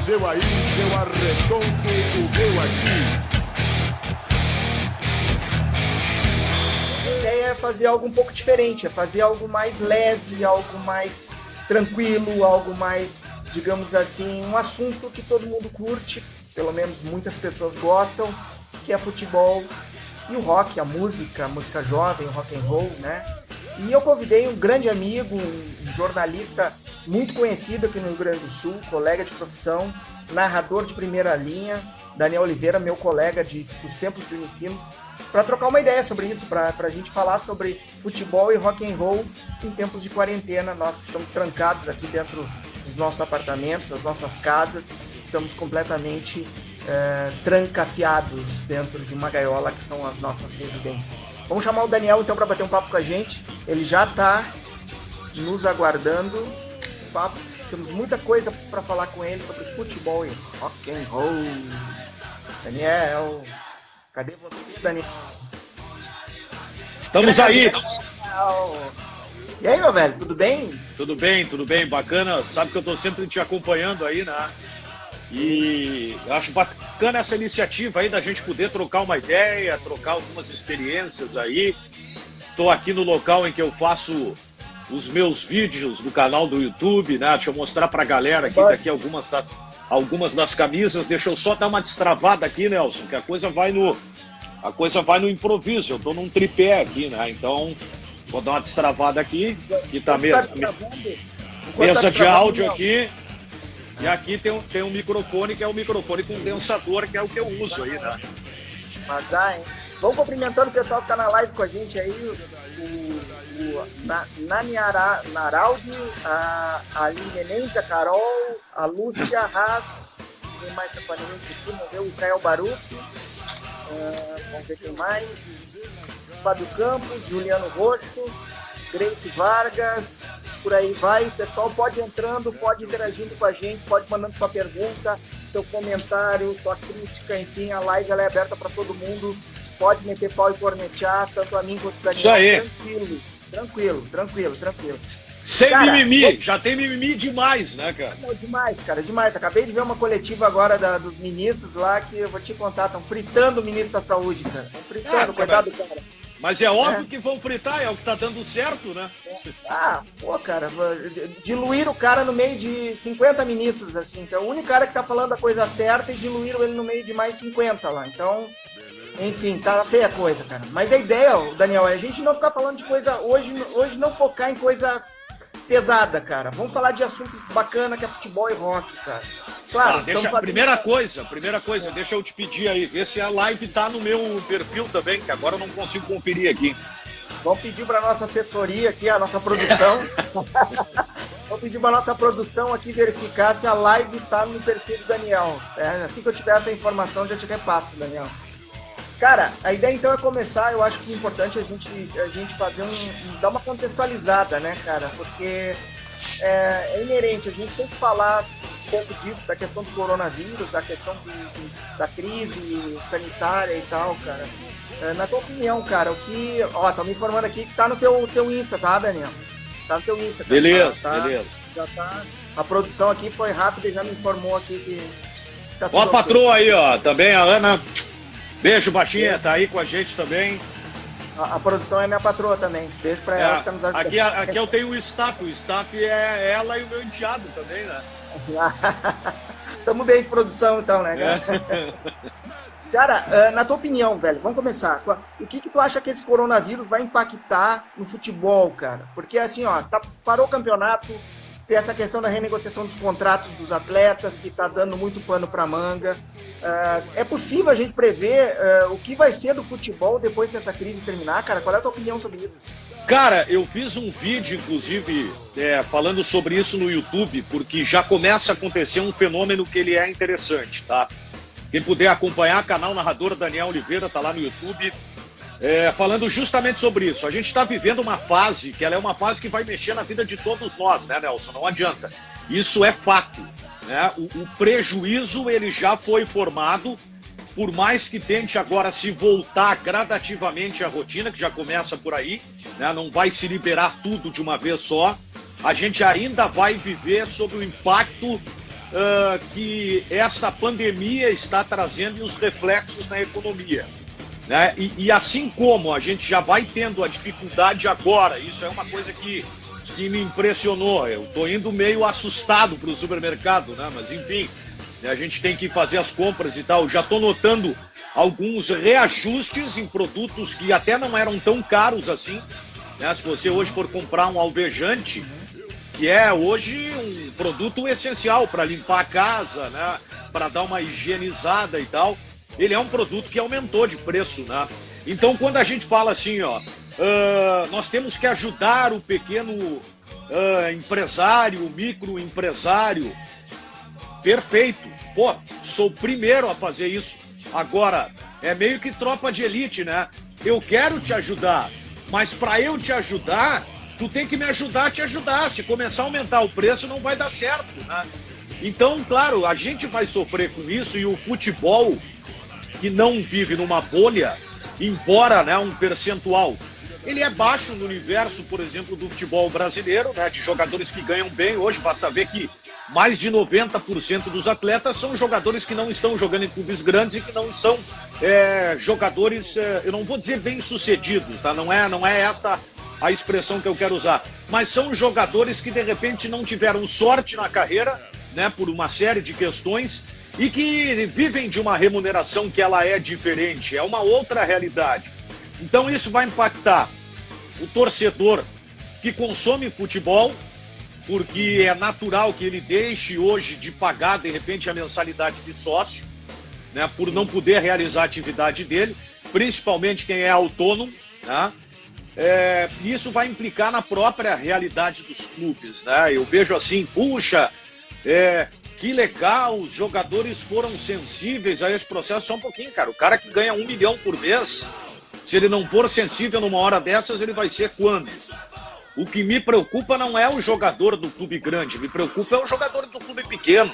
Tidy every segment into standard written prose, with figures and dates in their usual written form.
seu aí, que eu arredondo o meu aqui. A ideia é fazer algo um pouco diferente, é fazer algo mais leve, algo mais tranquilo, algo mais, digamos assim, um assunto que todo mundo curte, pelo menos muitas pessoas gostam, que é futebol e o rock, a música jovem, o rock and roll, né? E eu convidei um grande amigo, um jornalista muito conhecido aqui no Rio Grande do Sul, colega de profissão, narrador de primeira linha, Daniel Oliveira, meu colega dos tempos de Unicinos, para trocar uma ideia sobre isso, para a gente falar sobre futebol e rock and roll em tempos de quarentena. Nós que estamos trancados aqui dentro dos nossos apartamentos, das nossas casas, estamos completamente trancafiados dentro de uma gaiola que são as nossas residências. Vamos chamar o Daniel então para bater um papo com a gente. Ele já está nos aguardando. Temos muita coisa para falar com ele sobre futebol e rock and roll. Daniel, cadê você, Daniel? Estamos aí. E aí, meu velho, tudo bem? Tudo bem, bacana. Sabe que eu estou sempre te acompanhando aí, né? E eu acho bacana essa iniciativa aí da gente poder trocar uma ideia, trocar algumas experiências aí. Estou aqui no local em que eu faço os meus vídeos no canal do YouTube, né? Deixa eu mostrar pra galera aqui, daqui algumas das camisas. Deixa eu só dar uma destravada aqui, Nelson, que a coisa vai no improviso. Eu tô num tripé aqui, né? Então, vou dar uma destravada aqui, que tá mesa de áudio aqui. E aqui tem um microfone, que é o microfone condensador, que é o que eu uso aí, né? Mas, hein? Vamos cumprimentando o pessoal que tá na live com a gente aí, o Nani Naraldi, a Aline Menezes, a Carol, a Lúcia Haas, quem mais tá com a gente aqui? Vamos ver o Caio Baruch, vamos ver quem mais, Fábio Campos, Juliano Roxo, Grace Vargas, por aí vai. O pessoal pode entrando, pode interagindo com a gente, pode mandando sua pergunta, seu comentário, sua crítica, enfim, a live ela é aberta para todo mundo. Pode meter pau e cornetear, tanto a mim quanto o Daniel. Isso aí. Tranquilo. Sem cara, mimimi, já tem mimimi demais, né, cara? Demais. Acabei de ver uma coletiva agora dos ministros lá, que eu vou te contar, estão fritando o ministro da Saúde, cara. Estão fritando, coitado do cara. Mas é óbvio que vão fritar, é o que tá dando certo, né? Cara, diluir o cara no meio de 50 ministros, assim. Então, o único cara que tá falando a coisa certa e diluíram ele no meio de mais 50 lá. Então, enfim, tá feia a coisa, cara. Mas a ideia, Daniel, é a gente não ficar falando de coisa... Hoje não focar em coisa pesada, cara. Vamos falar de assunto bacana que é futebol e rock, cara. Claro, primeira coisa, deixa eu te pedir aí, ver se a live tá no meu perfil também, que agora eu não consigo conferir aqui. Vamos pedir para nossa assessoria aqui, a nossa produção. Vamos pedir para nossa produção aqui verificar se a live tá no perfil do Daniel. Assim que eu tiver essa informação, já te repasso, Daniel. Cara, a ideia então é começar. Eu acho que é importante a gente fazer dar uma contextualizada, né, cara? Porque é inerente, a gente tem que falar um pouco disso, da questão do coronavírus, da questão da crise sanitária e tal, cara. Na tua opinião, cara, o que... Ó, me informando aqui que tá no teu Insta, tá, Daniel? Tá no teu Insta. Cara. Beleza. Já tá... A produção aqui foi rápida e já me informou aqui que... Tá tudo. Ó a patroa aí, ó, também a Ana. Beijo, baixinha, tá aí com a gente também. A produção é minha patroa também. Beijo pra ela que tá nos ajudando. Aqui eu tenho o staff é ela e o meu enteado também, né? Tamo bem de produção então, né, cara? Cara, na tua opinião, velho, vamos começar. O que tu acha que esse coronavírus vai impactar no futebol, cara? Porque assim, ó, parou o campeonato, tem essa questão da renegociação dos contratos dos atletas, que tá dando muito pano pra manga. É possível a gente prever o que vai ser do futebol depois que essa crise terminar, cara? Qual é a tua opinião sobre isso? Cara, eu fiz um vídeo, inclusive, falando sobre isso no YouTube, porque já começa a acontecer um fenômeno que ele é interessante, tá? Quem puder acompanhar, canal Narrador Daniel Oliveira, tá lá no YouTube, falando justamente sobre isso. A gente está vivendo uma fase, que ela é uma fase que vai mexer na vida de todos nós, né, Nelson? Não adianta. Isso é fato, né? O prejuízo, ele já foi formado, por mais que tente agora se voltar gradativamente à rotina, que já começa por aí, né? Não vai se liberar tudo de uma vez só, a gente ainda vai viver sob o impacto que essa pandemia está trazendo e os reflexos na economia. Né? E assim como a gente já vai tendo a dificuldade agora, isso é uma coisa que me impressionou. Eu estou indo meio assustado para o supermercado, né? Mas enfim, a gente tem que fazer as compras e tal. Já estou notando alguns reajustes em produtos que até não eram tão caros assim. Né? Se você hoje for comprar um alvejante, que é hoje um produto essencial para limpar a casa, né? Para dar uma higienizada e tal, ele é um produto que aumentou de preço, né? Então, quando a gente fala assim, ó, nós temos que ajudar o pequeno empresário, o microempresário, perfeito. Pô, sou o primeiro a fazer isso. Agora, é meio que tropa de elite, né? Eu quero te ajudar, mas para eu te ajudar, tu tem que me ajudar a te ajudar. Se começar a aumentar o preço, não vai dar certo, né? Então, claro, a gente vai sofrer com isso e o futebol, que não vive numa bolha, embora, né, um percentual, ele é baixo no universo, por exemplo, do futebol brasileiro, né, de jogadores que ganham bem. Hoje basta ver que mais de 90% dos atletas são jogadores que não estão jogando em clubes grandes e que não são jogadores, eu não vou dizer bem-sucedidos, tá? Não é esta a expressão que eu quero usar, mas são jogadores que de repente não tiveram sorte na carreira, né, por uma série de questões, e que vivem de uma remuneração que ela é diferente, é uma outra realidade. Então isso vai impactar o torcedor que consome futebol, porque é natural que ele deixe hoje de pagar, de repente, a mensalidade de sócio, né, por não poder realizar a atividade dele, principalmente quem é autônomo, né? Isso vai implicar na própria realidade dos clubes, né? Eu vejo assim, puxa, que legal, os jogadores foram sensíveis a esse processo. Só um pouquinho, cara. O cara que ganha 1 milhão por mês, se ele não for sensível numa hora dessas, ele vai ser quando? O que me preocupa não é o jogador do clube grande, me preocupa é o jogador do clube pequeno.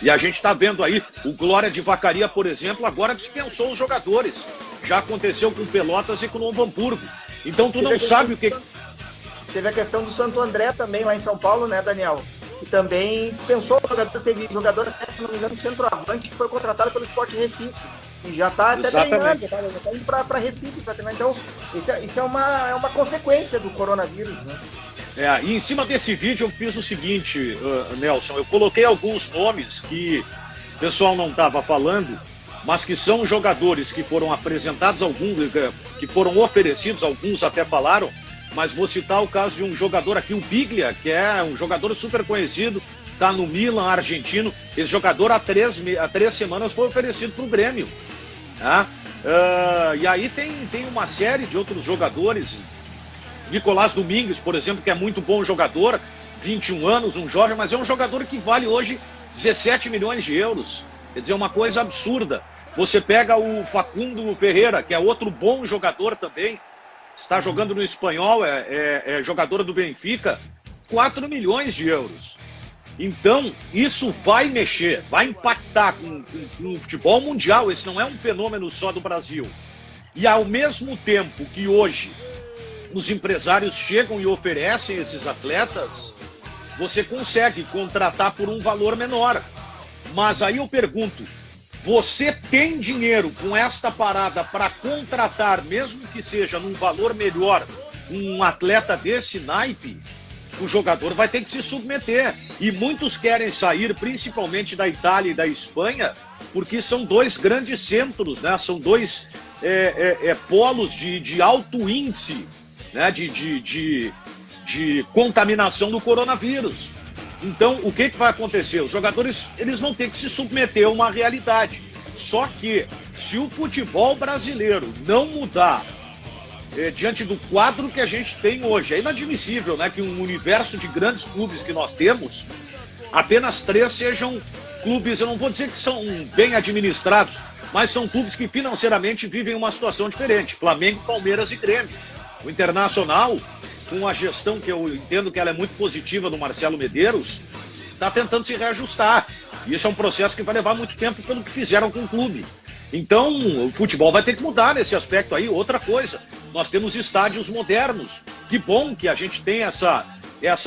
E a gente está vendo aí, o Glória de Vacaria, por exemplo, agora dispensou os jogadores. Já aconteceu com Pelotas e com o Novo Hamburgo. Então tu não sabe o que... Teve a questão do Santo André também, lá em São Paulo, né, Daniel? Que também dispensou jogadores. Teve jogador, até, se não me engano, centroavante, que foi contratado pelo Sport Recife. E já está até treinando, já está indo para Recife para treinar. Então, isso é uma consequência do coronavírus, né? E em cima desse vídeo eu fiz o seguinte, Nelson, eu coloquei alguns nomes que o pessoal não estava falando, mas que são jogadores que foram apresentados, alguns que foram oferecidos, alguns até falaram, mas vou citar o caso de um jogador aqui, o Biglia, que é um jogador super conhecido, está no Milan, argentino. Esse jogador há 3 semanas foi oferecido para o Grêmio. Tá? E aí tem uma série de outros jogadores. Nicolás Domingues, por exemplo, que é muito bom jogador, 21 anos, um jovem, mas é um jogador que vale hoje 17 milhões de euros. Quer dizer, uma coisa absurda. Você pega o Facundo Ferreira, que é outro bom jogador também, está jogando no Espanhol, é jogador do Benfica, 4 milhões de euros. Então, isso vai mexer, vai impactar com o futebol mundial. Esse não é um fenômeno só do Brasil. E ao mesmo tempo que hoje os empresários chegam e oferecem esses atletas, você consegue contratar por um valor menor. Mas aí eu pergunto, você tem dinheiro com esta parada para contratar, mesmo que seja num valor melhor, um atleta desse naipe? O jogador vai ter que se submeter. E muitos querem sair, principalmente da Itália e da Espanha, porque são dois grandes centros, né? São dois polos de alto índice, né? de contaminação do coronavírus. Então, o que vai acontecer? Os jogadores, eles vão ter que se submeter a uma realidade. Só que, se o futebol brasileiro não mudar diante do quadro que a gente tem hoje, é inadmissível, né, que um universo de grandes clubes que nós temos, apenas 3 sejam clubes, eu não vou dizer que são bem administrados, mas são clubes que financeiramente vivem uma situação diferente. Flamengo, Palmeiras e Grêmio. O Internacional, com a gestão que eu entendo que ela é muito positiva do Marcelo Medeiros, está tentando se reajustar. E isso é um processo que vai levar muito tempo pelo que fizeram com o clube. Então, o futebol vai ter que mudar nesse aspecto aí. Outra coisa, nós temos estádios modernos. Que bom que a gente tem essa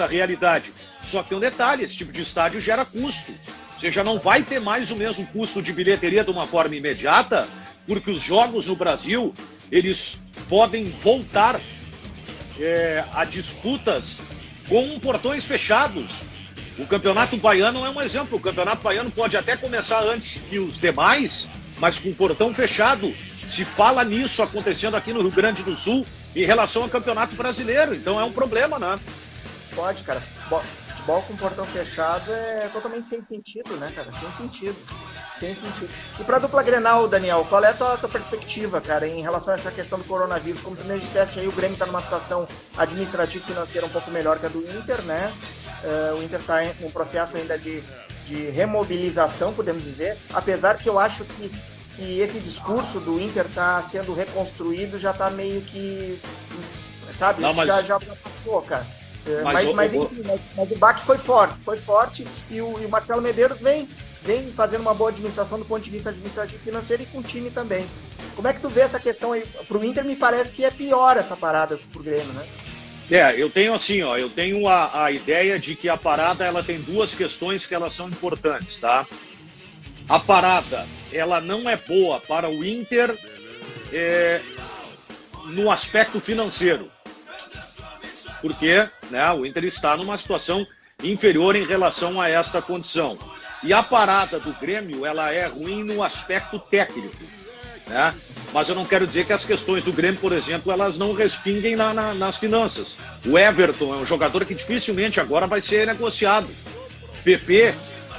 realidade. Só que tem um detalhe, esse tipo de estádio gera custo. Você já não vai ter mais o mesmo custo de bilheteria de uma forma imediata, porque os jogos no Brasil, eles podem voltar a disputas com portões fechados. O Campeonato Baiano é um exemplo. O Campeonato Baiano pode até começar antes que os demais, mas com portão fechado. Se fala nisso acontecendo aqui no Rio Grande do Sul em relação ao Campeonato Brasileiro. Então é um problema, né? Pode, cara. Futebol com portão fechado é totalmente sem sentido, né, cara? Sem sentido. Sem sentido. E pra dupla Grenal, Daniel, qual é a tua perspectiva, cara, em relação a essa questão do coronavírus? Como tu mesmo disseste aí, o Grêmio tá numa situação administrativa e financeira um pouco melhor que a do Inter, né? O Inter tá em um processo ainda de remobilização, podemos dizer, apesar que eu acho que esse discurso do Inter tá sendo reconstruído, já tá meio que, sabe, não, mas... já passou, cara. Mas o baque foi forte e o Marcelo Medeiros vem fazendo uma boa administração do ponto de vista administrativo e financeiro e com o time também. Como é que tu vê essa questão aí? Pro Inter me parece que é pior essa parada pro Grêmio, né? Eu tenho assim, eu tenho a ideia de que a parada ela tem duas questões que elas são importantes, tá? A parada, ela não é boa para o Inter no aspecto financeiro. Porque, né, o Inter está numa situação inferior em relação a esta condição. E a parada do Grêmio, ela é ruim no aspecto técnico, né? Mas eu não quero dizer que as questões do Grêmio, por exemplo, elas não respinguem nas finanças. O Everton é um jogador que dificilmente agora vai ser negociado. PP,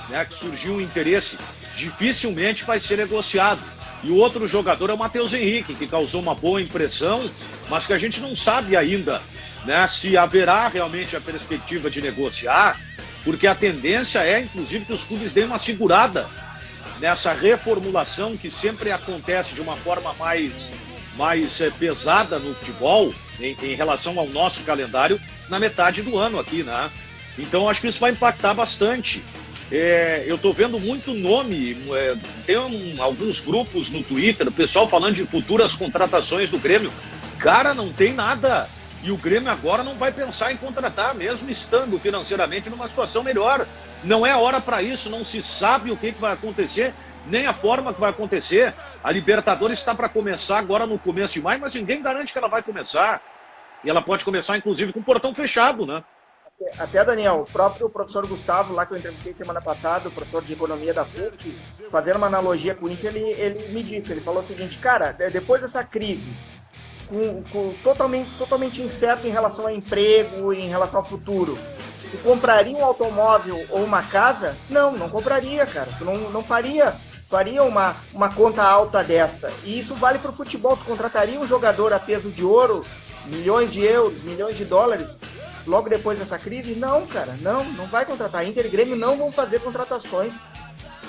né, que surgiu um interesse, dificilmente vai ser negociado. E o outro jogador é o Matheus Henrique, que causou uma boa impressão, mas que a gente não sabe ainda, né, se haverá realmente a perspectiva de negociar, porque a tendência é, inclusive, que os clubes deem uma segurada nessa reformulação que sempre acontece de uma forma mais pesada no futebol, em relação ao nosso calendário, na metade do ano aqui, né? Então, acho que isso vai impactar bastante. Eu estou vendo muito nome, tem alguns grupos no Twitter, o pessoal falando de futuras contratações do Grêmio. Cara, não tem nada. E o Grêmio agora não vai pensar em contratar, mesmo estando financeiramente numa situação melhor. Não é hora para isso, não se sabe o que vai acontecer, nem a forma que vai acontecer. A Libertadores está para começar agora no começo de maio, mas ninguém garante que ela vai começar. E ela pode começar, inclusive, com o portão fechado, né? Até, Daniel, o próprio professor Gustavo, lá que eu entrevistei semana passada, o professor de economia da PUC, fazendo uma analogia com isso, ele me disse, ele falou o seguinte, cara, depois dessa crise, totalmente incerto em relação ao emprego, em relação ao futuro, tu compraria um automóvel ou uma casa? Não compraria, cara. Tu não faria uma conta alta dessa. E isso vale para o futebol. Tu contrataria um jogador a peso de ouro, milhões de euros, milhões de dólares, logo depois dessa crise? Não, cara. Não vai contratar. Inter e Grêmio não vão fazer contratações.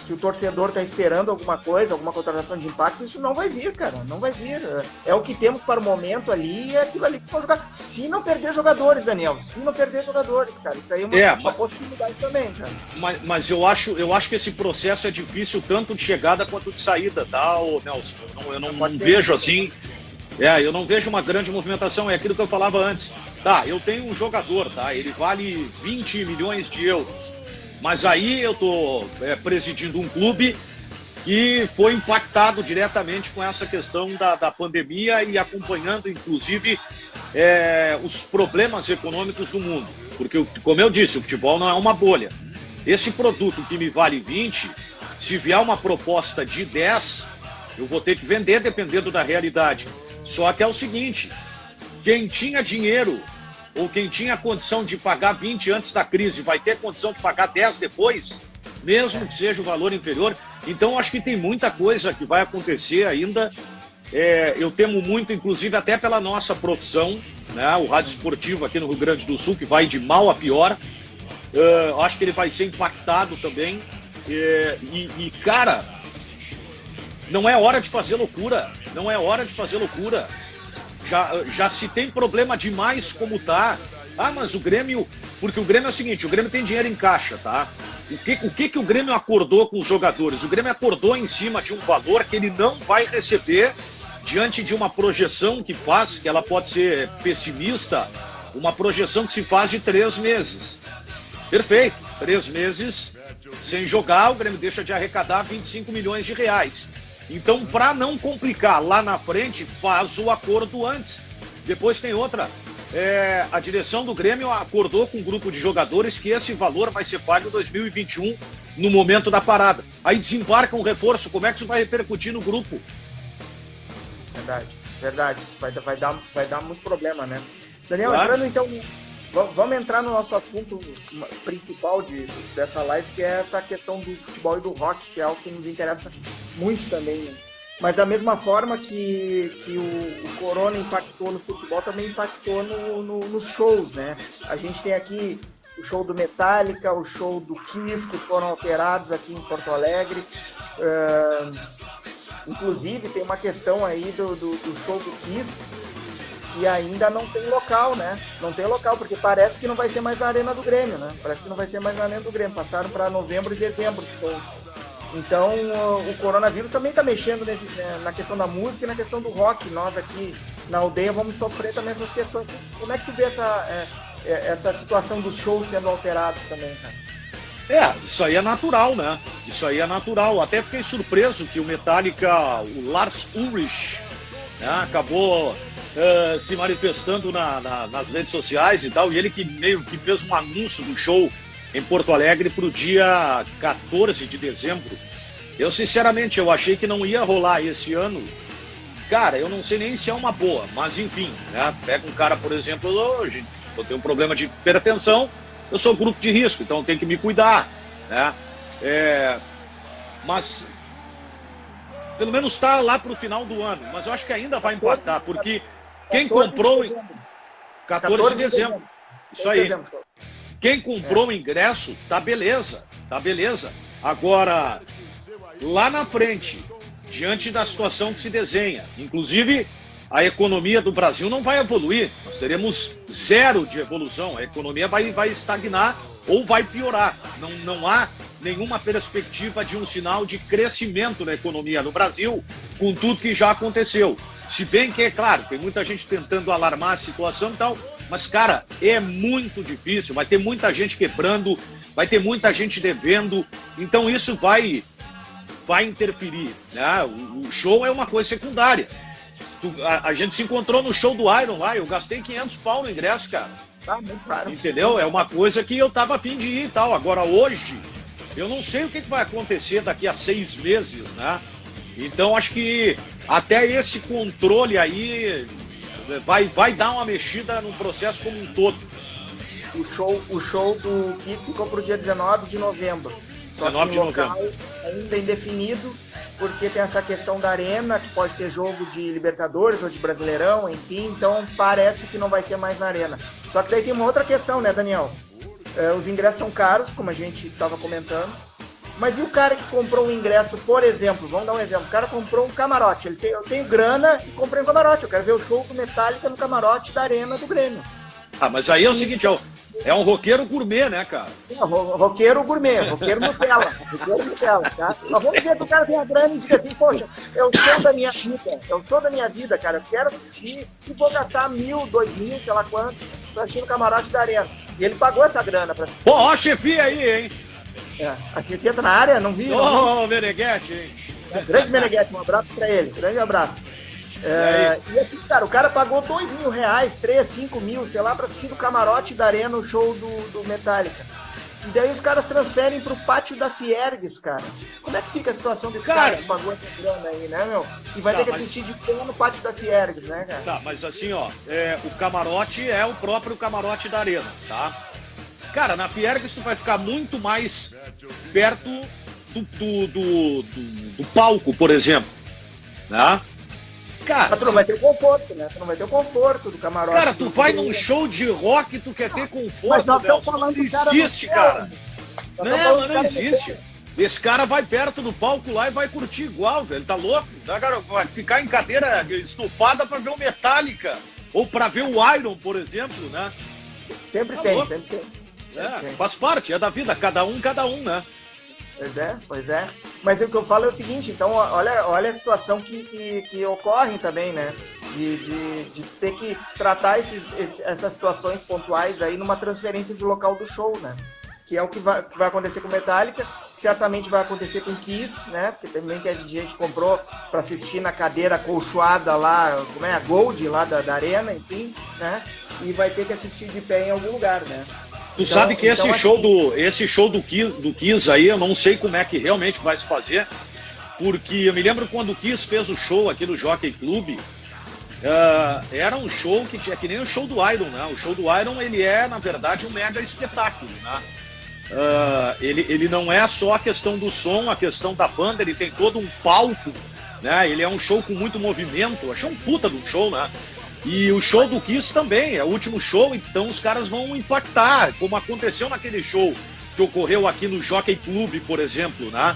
Se o torcedor está esperando alguma coisa, alguma contratação de impacto, isso não vai vir, cara. Não vai vir. É o que temos para o momento ali, é aquilo ali que pode jogar. Se não perder jogadores, Daniel. Se não perder jogadores, cara. Isso aí é uma possibilidade também, cara. Mas eu acho que esse processo é difícil tanto de chegada quanto de saída, tá, Nelson? Eu não vejo assim. Eu não vejo uma grande movimentação. É aquilo que eu falava antes. Tá, eu tenho um jogador, tá? Ele vale 20 milhões de euros. Mas aí eu estou presidindo um clube que foi impactado diretamente com essa questão da pandemia e acompanhando, inclusive, os problemas econômicos do mundo. Porque, como eu disse, o futebol não é uma bolha. Esse produto que me vale 20, se vier uma proposta de 10, eu vou ter que vender dependendo da realidade. Só que é o seguinte, quem tinha dinheiro ou quem tinha condição de pagar 20 antes da crise vai ter condição de pagar 10 depois, mesmo que seja o valor inferior. Então, acho que tem muita coisa que vai acontecer ainda. Eu temo muito, inclusive, até pela nossa profissão, né? O rádio esportivo aqui no Rio Grande do Sul, que vai de mal a pior. Acho que ele vai ser impactado também. Cara, não é hora de fazer loucura. Não é hora de fazer loucura. Já se tem problema demais como tá. Mas o Grêmio... Porque o Grêmio é o seguinte, o Grêmio tem dinheiro em caixa, tá? O que o Grêmio acordou com os jogadores? O Grêmio acordou em cima de um valor que ele não vai receber diante de uma projeção que faz, que ela pode ser pessimista, uma projeção que se faz de 3 meses. Perfeito. 3 meses sem jogar, o Grêmio deixa de arrecadar 25 milhões de reais. Então, para não complicar lá na frente, faz o acordo antes. Depois tem outra. A direção do Grêmio acordou com um grupo de jogadores que esse valor vai ser pago em 2021, no momento da parada. Aí desembarca um reforço, como é que isso vai repercutir no grupo? Verdade. Isso vai dar muito problema, né? Daniel, Claro. entrando então, vamos entrar no nosso assunto principal dessa live, que é essa questão do futebol e do rock, que é algo que nos interessa muito também, né? Mas da mesma forma que o Corona impactou no futebol, também impactou nos shows, né? A gente tem aqui o show do Metallica, o show do Kiss, que foram alterados aqui em Porto Alegre. Inclusive, tem uma questão aí do show do Kiss, que ainda não tem local, né? Não tem local, porque parece que não vai ser mais na Arena do Grêmio, né? Parece que não vai ser mais na Arena do Grêmio. Passaram para novembro e dezembro. Então, o coronavírus também está mexendo na questão da música e na questão do rock. Nós aqui na aldeia vamos sofrer também essas questões. Como é que tu vê essa situação dos shows sendo alterados também, cara? Isso aí é natural, né? Isso aí é natural. Até fiquei surpreso que o Metallica, o Lars Ulrich, né, acabou se manifestando nas redes sociais e tal, e ele que meio que fez um anúncio do show em Porto Alegre para o dia 14 de dezembro. Eu, sinceramente, eu achei que não ia rolar esse ano. Cara, eu não sei nem se é uma boa, mas enfim, né? Pega um cara, por exemplo, hoje, eu tenho um problema de hipertensão, eu sou grupo de risco, então eu tenho que me cuidar, né? Mas pelo menos está lá para o final do ano, mas eu acho que ainda vai impactar, porque quem comprou em 14 de dezembro, isso aí. Quem comprou o ingresso, tá beleza. Agora, lá na frente, diante da situação que se desenha, inclusive a economia do Brasil não vai evoluir, nós teremos zero de evolução, a economia vai estagnar ou vai piorar. Não há nenhuma perspectiva de um sinal de crescimento na economia no Brasil, com tudo que já aconteceu. Se bem que, é claro, tem muita gente tentando alarmar a situação e tal, mas, cara, é muito difícil, vai ter muita gente quebrando, vai ter muita gente devendo, então isso vai interferir, né? O show é uma coisa secundária. A gente se encontrou no show do Iron lá, eu gastei 500 pau no ingresso, cara. Muito caro. Entendeu? É uma coisa que eu tava a fim de ir e tal. Agora, hoje, eu não sei o que vai acontecer daqui a 6 meses, né? Então, acho que até esse controle aí vai dar uma mexida no processo como um todo. O show do Kiss ficou para o dia 19 de novembro. Só 19 que de novembro. Ainda indefinido, porque tem essa questão da arena, que pode ter jogo de Libertadores ou de Brasileirão, enfim, então parece que não vai ser mais na arena. Só que daí tem uma outra questão, né, Daniel? Os ingressos são caros, como a gente estava comentando. Mas e o cara que comprou um ingresso, por exemplo, vamos dar um exemplo, o cara comprou um camarote, eu tenho grana e comprei um camarote, eu quero ver o show do Metallica no camarote da Arena do Grêmio. Mas aí é o seguinte, é um roqueiro gourmet, né, cara? Roqueiro gourmet, roqueiro Nutella, tá? Mas vamos ver que o cara tem a grana e diz assim, poxa, é o show da minha vida, cara, eu quero assistir e vou gastar 1.000, 2.000, sei lá quanto, pra assistir no camarote da Arena. E ele pagou essa grana pra assistir. Pô, ó a chefia aí, hein? A chefia tá na área, não vi? Ô, Meneghete, hein? Grande Meneghete, um abraço pra ele, grande abraço. E aqui, cara, o cara pagou R$2.000, 3, 5 mil, sei lá, pra assistir no camarote da Arena o show do Metallica. E daí os caras transferem pro pátio da Fiergues, cara. Como é que fica a situação desse cara que pagou essa grana aí, né, meu? E vai ter que assistir de pé no pátio da Fiergues, né, cara? Tá, mas assim, ó, o camarote é o próprio camarote da Arena, tá? Cara, na Fiergues tu vai ficar muito mais perto do palco, por exemplo, né? Cara, mas tu não vai ter o conforto, né? Tu não vai ter o conforto do camarote. Cara, tu vai num show de rock, tu quer ter conforto, mas nós estamos falando não existe, cara. Não existe. Esse cara vai perto do palco lá e vai curtir igual, velho. Tá louco? Cara, vai ficar em cadeira estufada pra ver o Metallica. Ou pra ver o Iron, por exemplo, né? Sempre tá tem, louco. sempre tem. Faz parte, é da vida, cada um, né? Pois é. Mas o que eu falo é o seguinte, então, olha a situação que ocorre também, né? De ter que tratar essas situações pontuais aí numa transferência de local do show, né? que é o que vai acontecer com Metallica, certamente vai acontecer com Kiss, né? Porque também que a gente comprou para assistir na cadeira colchoada lá, como é, a Gold lá da Arena, enfim, né? E vai ter que assistir de pé em algum lugar, né? Tu sabe que esse show do Kiss aí, eu não sei como é que realmente vai se fazer, porque eu me lembro quando o Kiss fez o show aqui no Jockey Club, era um show que tinha que nem o show do Iron, né? O show do Iron, ele é, na verdade, um mega espetáculo, né? Ele não é só a questão do som, a questão da banda, ele tem todo um palco, né? Ele é um show com muito movimento, eu achei um puta de um show, né? E o show do Kiss também, é o último show, então os caras vão impactar, como aconteceu naquele show que ocorreu aqui no Jockey Club, por exemplo, né?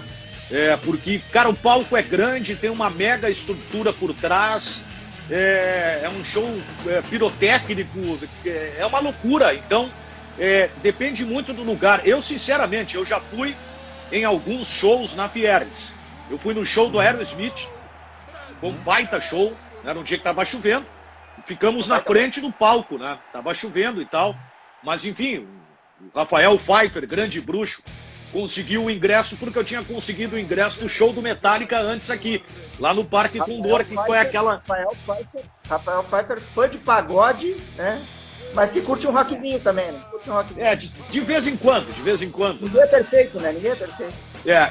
Porque, cara, o palco é grande, tem uma mega estrutura por trás, é um show pirotécnico, é uma loucura, então depende muito do lugar. Eu, sinceramente, eu já fui em alguns shows na Fiergs. Eu fui no show do Aerosmith, foi um baita show, né? Era um dia que tava chovendo, ficamos na frente do palco, né? Tava chovendo e tal, mas enfim, o Rafael Pfeiffer, grande bruxo, conseguiu o ingresso porque eu tinha conseguido o ingresso do show do Metallica antes aqui, lá no Parque Condor, que foi aquela... Rafael Pfeiffer, fã de pagode, né? Mas que curte um rockzinho também, né? Curte um rockzinho. De vez em quando, de vez em quando. Ninguém é perfeito, né? Ninguém é perfeito.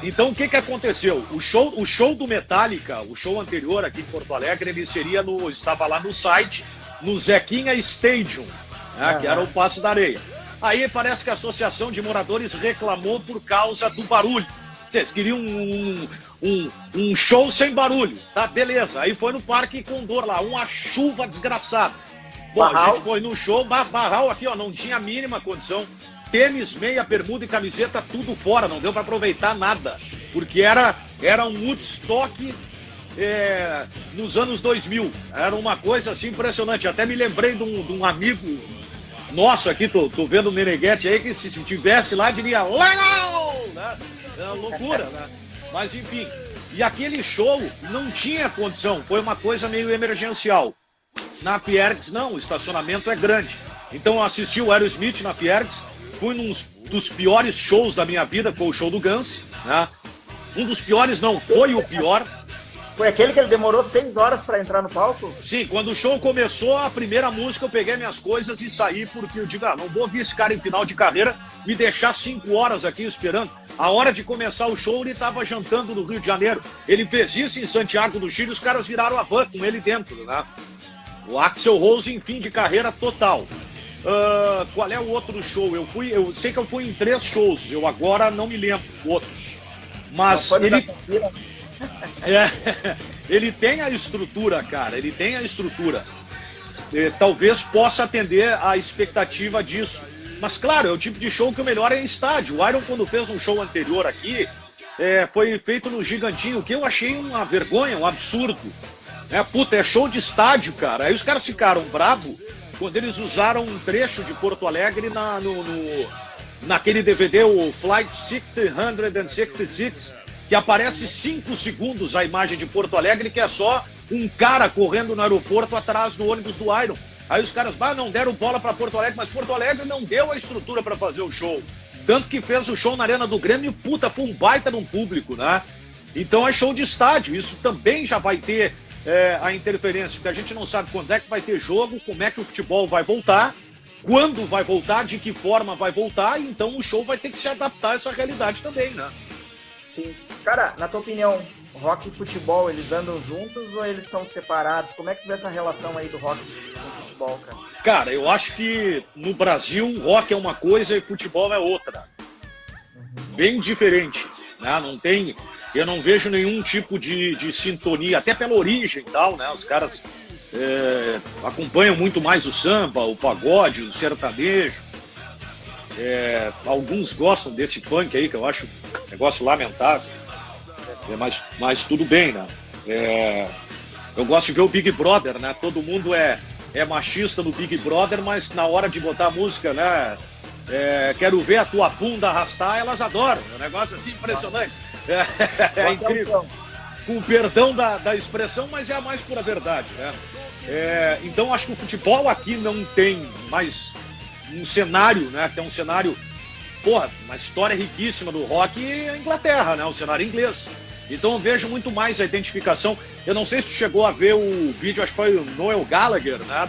Então o que aconteceu? O show do Metallica, o show anterior aqui em Porto Alegre, ele estava lá no site, no Zequinha Stadium, né, que era o Passo da Areia. Aí parece que a Associação de Moradores reclamou por causa do barulho. Vocês queriam um show sem barulho, tá? Beleza. Aí foi no Parque Condor lá, uma chuva desgraçada. Bom, a gente foi no show, barral aqui, ó, não tinha a mínima condição. Tênis, meia, bermuda e camiseta, tudo fora, não deu para aproveitar nada, porque era um Woodstock nos anos 2000, era uma coisa assim impressionante. Até me lembrei de um amigo nosso aqui, tô vendo o Meneghetti aí, que se tivesse lá diria legal, né? É uma loucura, né? Mas enfim, e aquele show não tinha condição, foi uma coisa meio emergencial. Na Fiergs não, o estacionamento é grande, então eu assisti o Aerosmith na Fiergs. Fui num dos piores shows da minha vida, foi o show do Guns, né? Um dos piores não, foi o pior. Foi aquele que ele demorou 6 horas para entrar no palco? Sim, quando o show começou, a primeira música eu peguei minhas coisas e saí, porque eu digo, não vou ver esse cara em final de carreira me deixar 5 horas aqui esperando. A hora de começar o show, ele estava jantando no Rio de Janeiro. Ele fez isso em Santiago do Chile, os caras viraram a van com ele dentro, né? O Axl Rose em fim de carreira total. Qual é o outro show? Eu sei que eu fui em 3 shows, eu agora não me lembro outros. Mas ele tem a estrutura, cara, ele tem a estrutura. Talvez possa atender a expectativa disso. Mas claro, é o tipo de show que o melhor é em estádio. O Iron, quando fez um show anterior aqui, foi feito no Gigantinho, que eu achei uma vergonha, um absurdo. É show de estádio, cara. Aí os caras ficaram bravos quando eles usaram um trecho de Porto Alegre naquele DVD, o Flight 666, que aparece 5 segundos a imagem de Porto Alegre, que é só um cara correndo no aeroporto atrás do ônibus do Iron. Aí os caras não deram bola para Porto Alegre, mas Porto Alegre não deu a estrutura para fazer o show. Tanto que fez o show na Arena do Grêmio e, foi um baita num público, né? Então é show de estádio, isso também já vai ter a interferência, porque a gente não sabe quando é que vai ter jogo, como é que o futebol vai voltar, quando vai voltar, de que forma vai voltar, então o show vai ter que se adaptar a essa realidade também, né? Sim. Cara, na tua opinião, rock e futebol, eles andam juntos ou eles são separados? Como é que tu vê essa relação aí do rock com o futebol, cara? Cara, eu acho que no Brasil, rock é uma coisa e futebol é outra. Bem diferente, né? Eu não vejo nenhum tipo de sintonia, até pela origem e tal, né? Os caras acompanham muito mais o samba, o pagode, o sertanejo. Alguns gostam desse funk aí, que eu acho um negócio lamentável. Mas tudo bem, né? Eu gosto de ver o Big Brother, né? Todo mundo é machista no Big Brother, mas na hora de botar música, né? Quero ver a tua bunda arrastar, elas adoram. É um negócio assim impressionante. É incrível. Com perdão da expressão, mas é a mais pura verdade, né? Então acho que o futebol aqui não tem mais um cenário, né? Que é um cenário porra, uma história riquíssima do rock é a Inglaterra, né? O cenário inglês. Então eu vejo muito mais a identificação. Eu não sei se tu chegou a ver o vídeo, acho que foi o Noel Gallagher, né?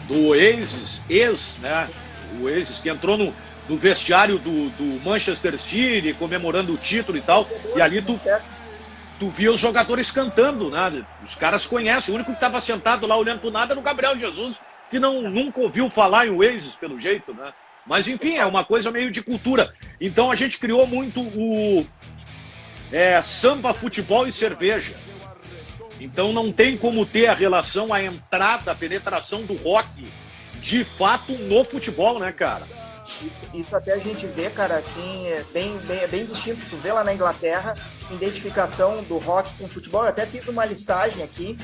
Do Oasis, né? O Oasis, que entrou no vestiário do Manchester City, comemorando o título e tal. E ali tu via os jogadores cantando, né? Os caras conhecem. O único que estava sentado lá olhando pro nada era o Gabriel Jesus, que nunca ouviu falar em Oasis, pelo jeito, né? Mas enfim, é uma coisa meio de cultura. Então a gente criou muito o samba, futebol e cerveja. Então não tem como ter a relação, a entrada, a penetração do rock, de fato, no futebol, né, cara? Isso até a gente vê, cara, assim, é bem distinto. Tu vê lá na Inglaterra, identificação do rock com o futebol. Eu até fiz uma listagem aqui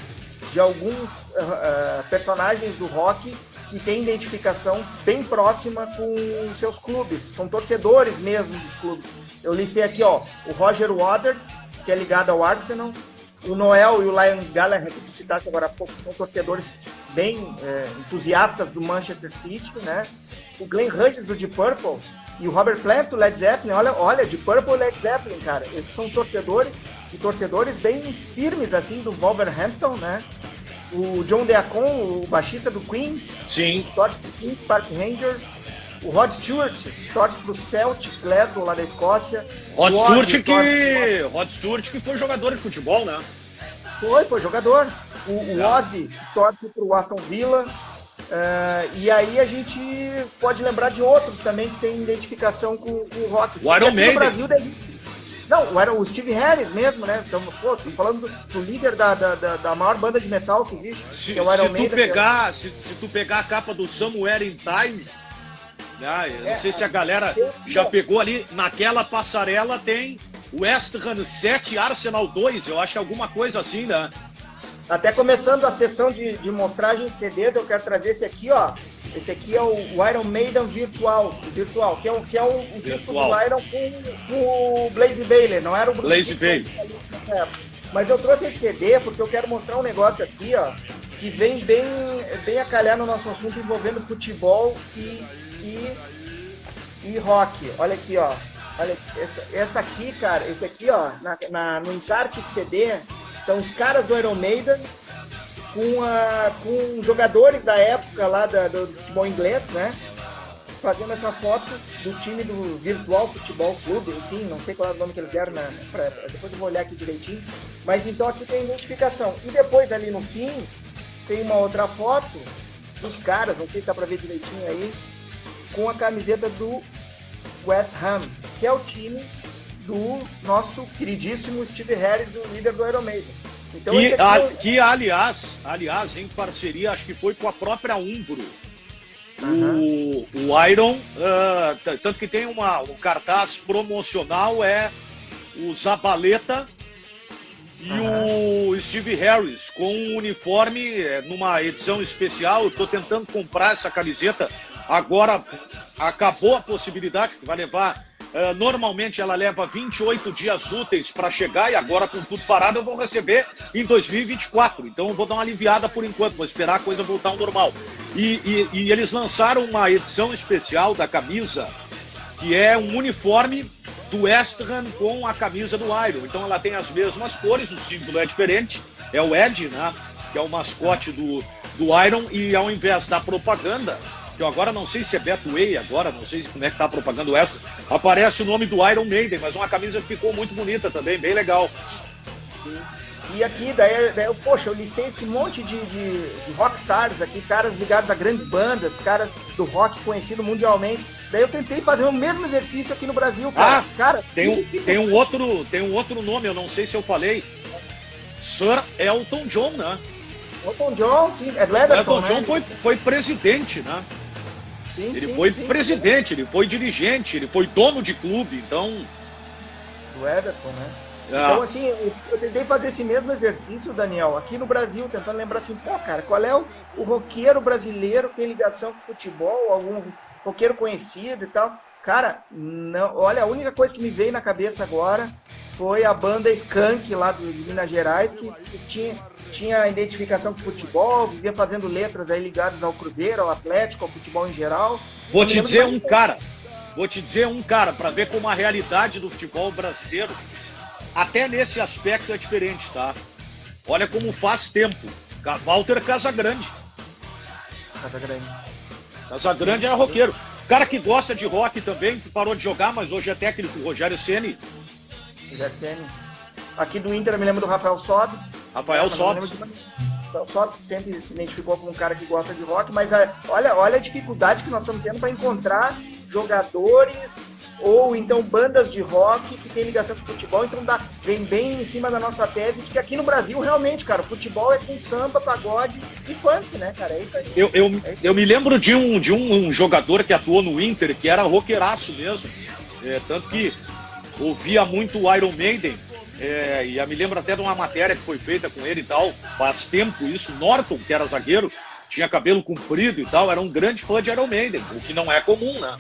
de alguns personagens do rock que tem identificação bem próxima com seus clubes. São torcedores mesmo dos clubes. Eu listei aqui, ó, o Roger Waters, que é ligado ao Arsenal, o Noel e o Liam Gallagher, que tu citaste agora há pouco, são torcedores bem entusiastas do Manchester City, né? O Glenn Hughes do Deep Purple e o Robert Plant do Led Zeppelin, olha, Deep Purple e Led Zeppelin, cara, eles são torcedores bem firmes, assim, do Wolverhampton, né? O John Deacon, o baixista do Queen, sim, que torce pro Queen Park Rangers. O Rod Stewart torce pro Celtic Glasgow, lá da Escócia. Rod Stewart que foi jogador de futebol, né? Foi jogador. O Ozzy torce pro Aston Villa. E aí a gente pode lembrar de outros também que tem identificação com o rock. O Iron Maiden. No Brasil, não, era o Steve Harris mesmo, né? Estamos falando do líder da maior banda de metal que existe, que é o Iron Maiden. Se tu pegar a capa do Somewhere in Time, eu não sei se a galera já pegou ali, naquela passarela tem West Ham 7, Arsenal 2, eu acho que é alguma coisa assim, né? Até começando a sessão de mostragem de CDs, eu quero trazer esse aqui, ó. Esse aqui é o Iron Maiden virtual, que é o disco do Iron com o Blaze Bayley, não era o Blaze Bayley. Mas eu trouxe esse CD porque eu quero mostrar um negócio aqui, ó, que vem bem a calhar no nosso assunto envolvendo futebol e rock. Olha aqui, ó. Olha essa aqui, cara. Esse aqui, ó, no encarte de CD, estão os caras do Iron Maiden com jogadores da época lá do futebol inglês, né? Fazendo essa foto do time do Virtual Futebol Clube, enfim, não sei qual é o nome que eles deram, depois eu vou olhar aqui direitinho. Mas então aqui tem identificação. E depois ali no fim, tem uma outra foto dos caras, não sei se dá pra ver direitinho aí, com a camiseta do West Ham, que é o time do nosso queridíssimo Steve Harris, o líder do Iron Maiden. Então, aliás, em parceria, acho que foi com a própria Umbro, o Iron, tanto que tem um cartaz promocional, o Zabaleta e o Steve Harris com um uniforme numa edição especial. Eu tô tentando comprar essa camiseta. Agora acabou a possibilidade, que vai levar, normalmente ela leva 28 dias úteis para chegar, e agora com tudo parado eu vou receber em 2024. Então eu vou dar uma aliviada por enquanto, vou esperar a coisa voltar ao normal. E eles lançaram uma edição especial da camisa, que é um uniforme do West Ham com a camisa do Iron. Então ela tem as mesmas cores, o símbolo é diferente, é o Ed, né, que é o mascote do Iron, e ao invés da propaganda, que eu agora não sei se é Betway, agora não sei como é que tá a propaganda extra, aparece o nome do Iron Maiden, mas uma camisa que ficou muito bonita também, bem legal. E aqui, eu listei esse monte de rockstars aqui, caras ligados a grandes bandas, caras do rock conhecido mundialmente. Daí eu tentei fazer o mesmo exercício aqui no Brasil, cara. Tem um outro nome, eu não sei se eu falei, Sir Elton John, né? Elton John, sim, é do Everton, Elton John foi presidente, né? Ele foi presidente, ele foi dirigente, ele foi dono de clube, então... Do Everton, né? Então, assim, eu tentei fazer esse mesmo exercício, Daniel, aqui no Brasil, tentando lembrar assim, cara, qual é o roqueiro brasileiro que tem ligação com futebol, algum roqueiro conhecido e tal. Cara, não, olha, a única coisa que me veio na cabeça agora foi a banda Skank, lá de Minas Gerais, que tinha identificação com futebol, vivia fazendo letras aí ligadas ao Cruzeiro, ao Atlético, ao futebol em geral. Vou te dizer um cara, vou te dizer cara, para ver como a realidade do futebol brasileiro, até nesse aspecto é diferente, tá? Olha como faz tempo. Walter Casagrande. Casagrande era roqueiro. Cara que gosta de rock também, que parou de jogar, mas hoje é técnico, Rogério Ceni. Aqui do Inter eu me lembro do Rafael Sobis. Rafael Sobis. Sobis, que sempre se identificou como um cara que gosta de rock, mas olha a dificuldade que nós estamos tendo para encontrar jogadores ou então bandas de rock que tem ligação com futebol, então vem bem em cima da nossa tese de que aqui no Brasil, realmente, cara, o futebol é com samba, pagode e funk, né, cara? É isso aí. Eu me lembro de um jogador que atuou no Inter, que era roqueiraço mesmo, tanto que ouvia muito o Iron Maiden, e eu me lembro até de uma matéria que foi feita com ele e tal, faz tempo isso, Norton, que era zagueiro, tinha cabelo comprido e tal, era um grande fã de Iron Maiden, o que não é comum, né?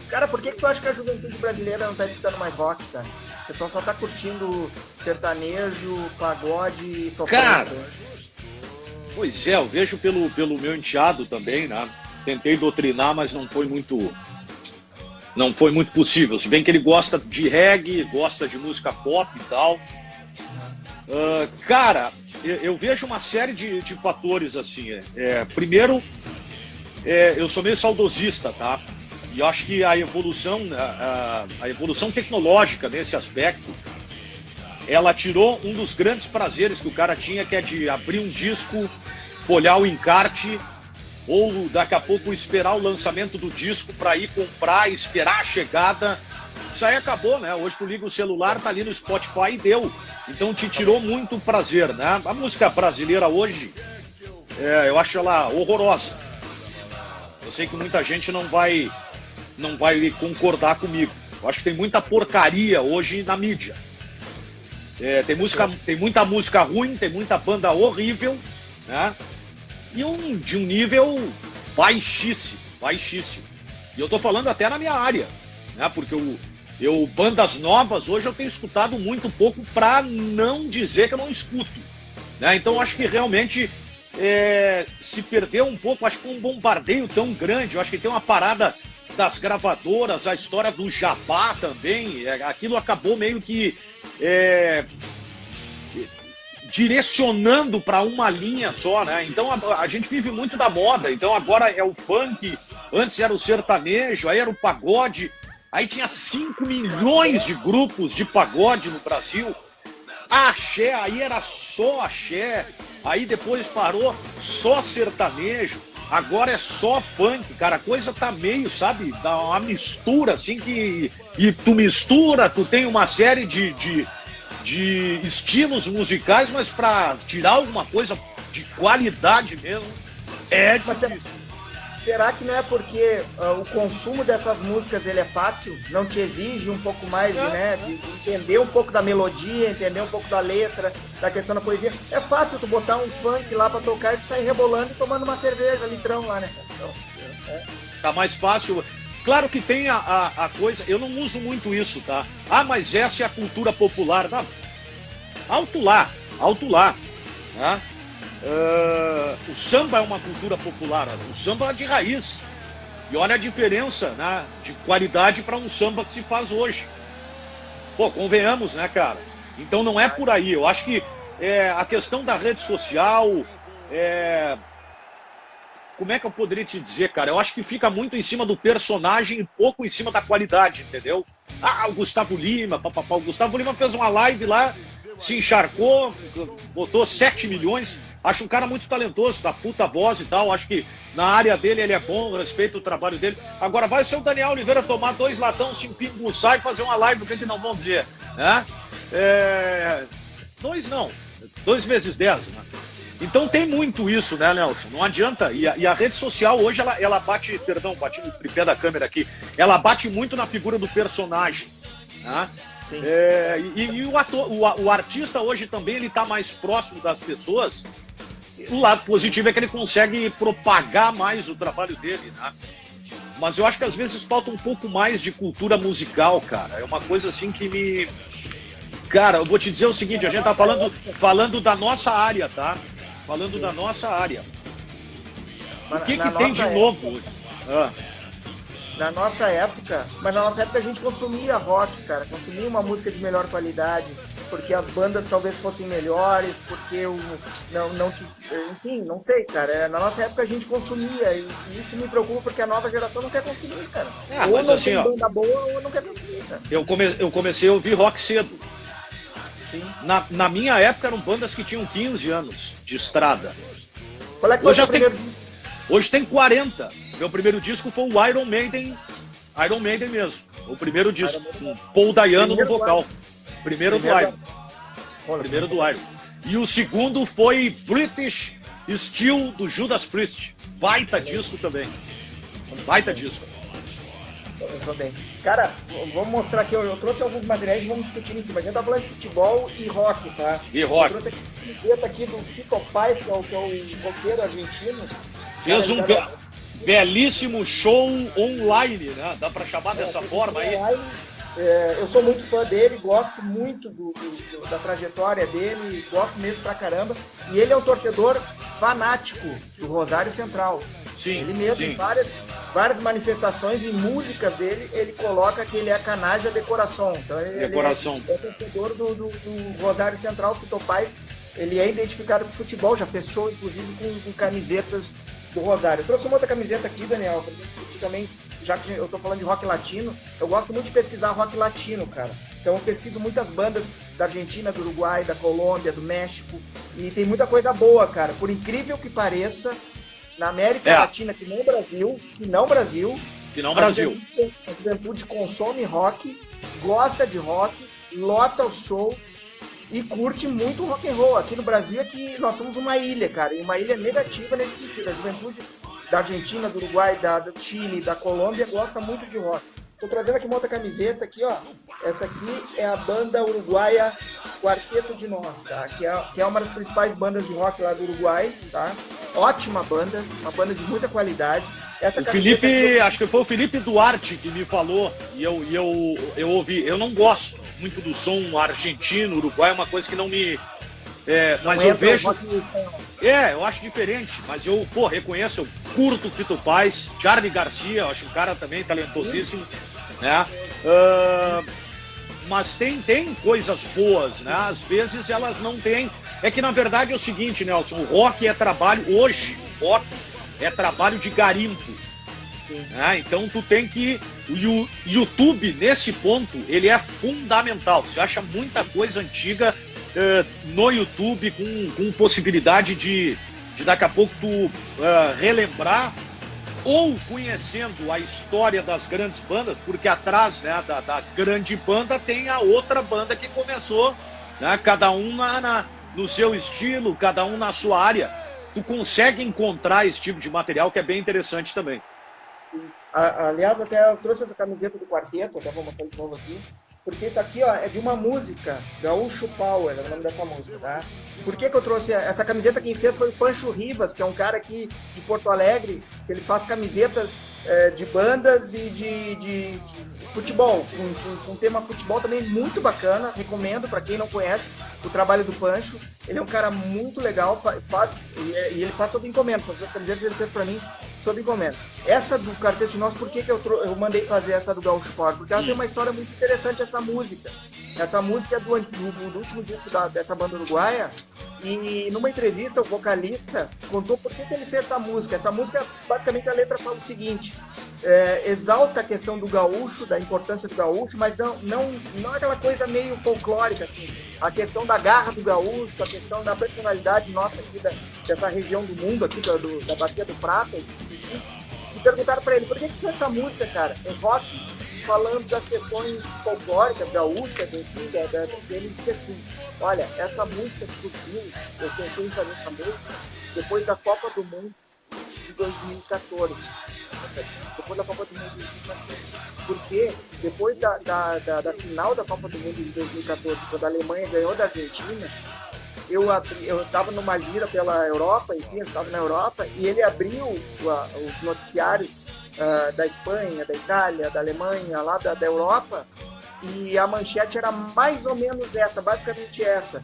Cara, por que tu acha que a juventude brasileira não tá escutando mais rock, cara? O pessoal só tá curtindo sertanejo, pagode e sofrência. Cara, pois é, eu vejo pelo meu enteado também, né? Tentei doutrinar, mas não foi muito possível. Se bem que ele gosta de reggae, gosta de música pop e tal. Cara, eu vejo uma série de fatores assim. Primeiro, eu sou meio saudosista, tá? E eu acho que a evolução tecnológica nesse aspecto, ela tirou um dos grandes prazeres que o cara tinha, que é de abrir um disco, folhar o encarte, ou daqui a pouco esperar o lançamento do disco para ir comprar, esperar a chegada. Isso aí acabou, né? Hoje tu liga o celular, tá ali no Spotify e deu. Então te tirou muito prazer, né? A música brasileira hoje, eu acho ela horrorosa. Eu sei que muita gente não vai concordar comigo. Eu acho que tem muita porcaria hoje na mídia. Tem muita música ruim, tem muita banda horrível, né? E de um nível baixíssimo. E eu tô falando até na minha área, né? Porque bandas novas hoje eu tenho escutado muito pouco, para não dizer que eu não escuto, né? Então acho que realmente se perdeu um pouco. Acho que foi um bombardeio tão grande. Eu acho que tem uma parada das gravadoras, a história do jabá também, aquilo acabou meio que direcionando para uma linha só, né? Então a gente vive muito da moda. Então agora é o funk, antes era o sertanejo, aí era o pagode, aí tinha 5 milhões de grupos de pagode no Brasil. Axé, aí era só axé, aí depois parou só sertanejo. Agora é só funk, cara. A coisa tá meio, sabe, dá uma mistura assim e tu mistura, tu tem uma série de estilos musicais, mas pra tirar alguma coisa de qualidade mesmo é difícil. Será que não é porque o consumo dessas músicas ele é fácil? Não te exige um pouco mais, né, de entender um pouco da melodia, entender um pouco da letra, da questão da poesia? É fácil tu botar um funk lá pra tocar e tu sair rebolando e tomando uma cerveja, litrão lá, né? Então, Tá mais fácil. Claro que tem a coisa, eu não uso muito isso, tá? Mas essa é a cultura popular. Não. Alto lá, né? O samba é uma cultura popular, o samba é de raiz. E olha a diferença, né, de qualidade para um samba que se faz hoje. Pô, convenhamos, né, cara? Então não é por aí. Eu acho que a questão da rede social, como é que eu poderia te dizer, cara? Eu acho que fica muito em cima do personagem e pouco em cima da qualidade, entendeu? O Gustavo Lima, papapá. O Gustavo Lima fez uma live lá, se encharcou, botou 7 milhões. Acho um cara muito talentoso, da puta voz e tal. Acho que na área dele ele é bom, respeito o trabalho dele. Agora vai o seu Daniel Oliveira tomar 2 latão, se empinguçar e fazer uma live, o que não vão dizer, né? 2 vezes 10, né? Então tem muito isso, né, Nelson? Não adianta. E a rede social hoje, ela bate, bati no tripé da câmera aqui, ela bate muito na figura do personagem, né? Sim. E o artista hoje também, ele tá mais próximo das pessoas. O lado positivo é que ele consegue propagar mais o trabalho dele, né? Mas eu acho que às vezes falta um pouco mais de cultura musical, cara. É uma coisa assim que me... Cara, eu vou te dizer o seguinte, a gente tá falando da nossa área, tá? Falando da nossa área. O que tem de novo hoje? Ah, Na nossa época, mas na nossa época a gente consumia rock, cara, consumia uma música de melhor qualidade, porque as bandas talvez fossem melhores, porque o não enfim, não sei, cara. Na nossa época a gente consumia e isso me preocupa porque a nova geração não quer consumir, cara. Ou mas não assim, tem ó, banda boa ou não quer consumir, cara. eu comecei a ouvir rock cedo. Sim. Na minha época eram bandas que tinham 15 anos de estrada. Qual é que foi o Hoje seu já tem- primeiro? Hoje tem 40. Meu primeiro disco foi o Iron Maiden mesmo. O primeiro disco, com Paul Dayano no vocal. Primeiro do Iron. Primeiro do Iron. E o segundo foi British Steel do Judas Priest. Baita disco também. Baita disco. Eu sou bem. Cara, vamos mostrar aqui, eu trouxe alguns materiais e vamos discutir em cima. A gente tá falando de futebol e rock, tá? E rock. Eu trouxe aqui uma camiseta aqui do Fito Páez, que é o roqueiro argentino. Fez Cara, um belíssimo show online, né? Dá pra chamar dessa forma aí. Eu sou muito fã dele, gosto muito da trajetória dele, gosto mesmo pra caramba. E ele é um torcedor fanático do Rosário Central. Sim, Ele mesmo, sim. em várias manifestações e músicas dele, ele coloca que ele é canagem de coração. Então Decoração. ele é torcedor do Rosário Central, Fito Páez. Ele é identificado com futebol, já fez show, inclusive, com camisetas do Rosário. Eu trouxe uma outra camiseta aqui, Daniel, pra gente discutir também, já que eu tô falando de rock latino. Eu gosto muito de pesquisar rock latino, cara. Então eu pesquiso muitas bandas da Argentina, do Uruguai, da Colômbia, do México. E tem muita coisa boa, cara. Por incrível que pareça, na América Latina, que não Brasil, a juventude consome rock, gosta de rock, lota os shows e curte muito rock and roll. Aqui no Brasil é que nós somos uma ilha, cara, e uma ilha negativa nesse sentido. A juventude da Argentina, do Uruguai, do Chile, da Colômbia gosta muito de rock. Tô trazendo aqui uma outra camiseta aqui, ó. Essa aqui é a banda uruguaia Quarteto de Nós, tá? Que é uma das principais bandas de rock lá do Uruguai, tá? Ótima banda, uma banda de muita qualidade. Essa O Felipe, acho que foi o Felipe Duarte que me falou e eu ouvi. Eu não gosto muito do som argentino, uruguai é uma coisa que não me... mas eu vejo... eu acho diferente, mas eu, reconheço, eu curto o Fito Páez, Charly Garcia, eu acho um cara também talentosíssimo, né? Mas tem coisas boas, né? Às vezes elas não têm. É que na verdade é o seguinte, Nelson, o rock é trabalho, hoje, o rock é trabalho de garimpo. Né? Então tu tem que... O YouTube, nesse ponto, ele é fundamental. Você acha muita coisa antiga no YouTube com possibilidade de daqui a pouco tu relembrar ou conhecendo a história das grandes bandas, porque atrás, né, da grande banda tem a outra banda que começou, né, cada um no seu estilo, cada um na sua área. Tu consegue encontrar esse tipo de material que é bem interessante também. Aliás, até eu trouxe essa camiseta do Quarteto, até vou mostrar de novo aqui, porque isso aqui, ó, é de uma música, Gaúcho Power, é o nome dessa música, tá? Por que eu trouxe essa camiseta? Quem fez foi o Pancho Rivas, que é um cara aqui de Porto Alegre, que ele faz camisetas de bandas e de futebol, com tema futebol também muito bacana, recomendo para quem não conhece o trabalho do Pancho. Ele é um cara muito legal, e ele faz sob encomenda, essas duas camisetas ele fez para mim sob encomenda. Essa do Quarteto de Nós, por que eu mandei fazer essa do Gaúcho Power? Porque ela tem uma história muito interessante, essa música. Essa música é do último disco dessa banda uruguaia, e numa entrevista o vocalista contou por que ele fez essa música. Essa música, basicamente, a letra fala o seguinte: exalta a questão do gaúcho, da importância do gaúcho, mas não aquela coisa meio folclórica, assim. A questão da garra do gaúcho, a questão da personalidade nossa aqui dessa região do mundo, aqui da Bacia do Prata. E perguntaram pra ele, por que fez essa música, cara? É rock falando das questões folclóricas, gaúchas, enfim, ele disse assim: olha, essa música surgiu, eu pensei em fazer essa música depois da Copa do Mundo de 2014. Depois da Copa do Mundo de 2014. Porque depois da final da Copa do Mundo de 2014, quando a Alemanha ganhou da Argentina, eu estava numa gira pela Europa, enfim, eu estava na Europa, e ele abriu os noticiários da Espanha, da Itália, da Alemanha, lá da Europa, e a manchete era mais ou menos essa, basicamente essa.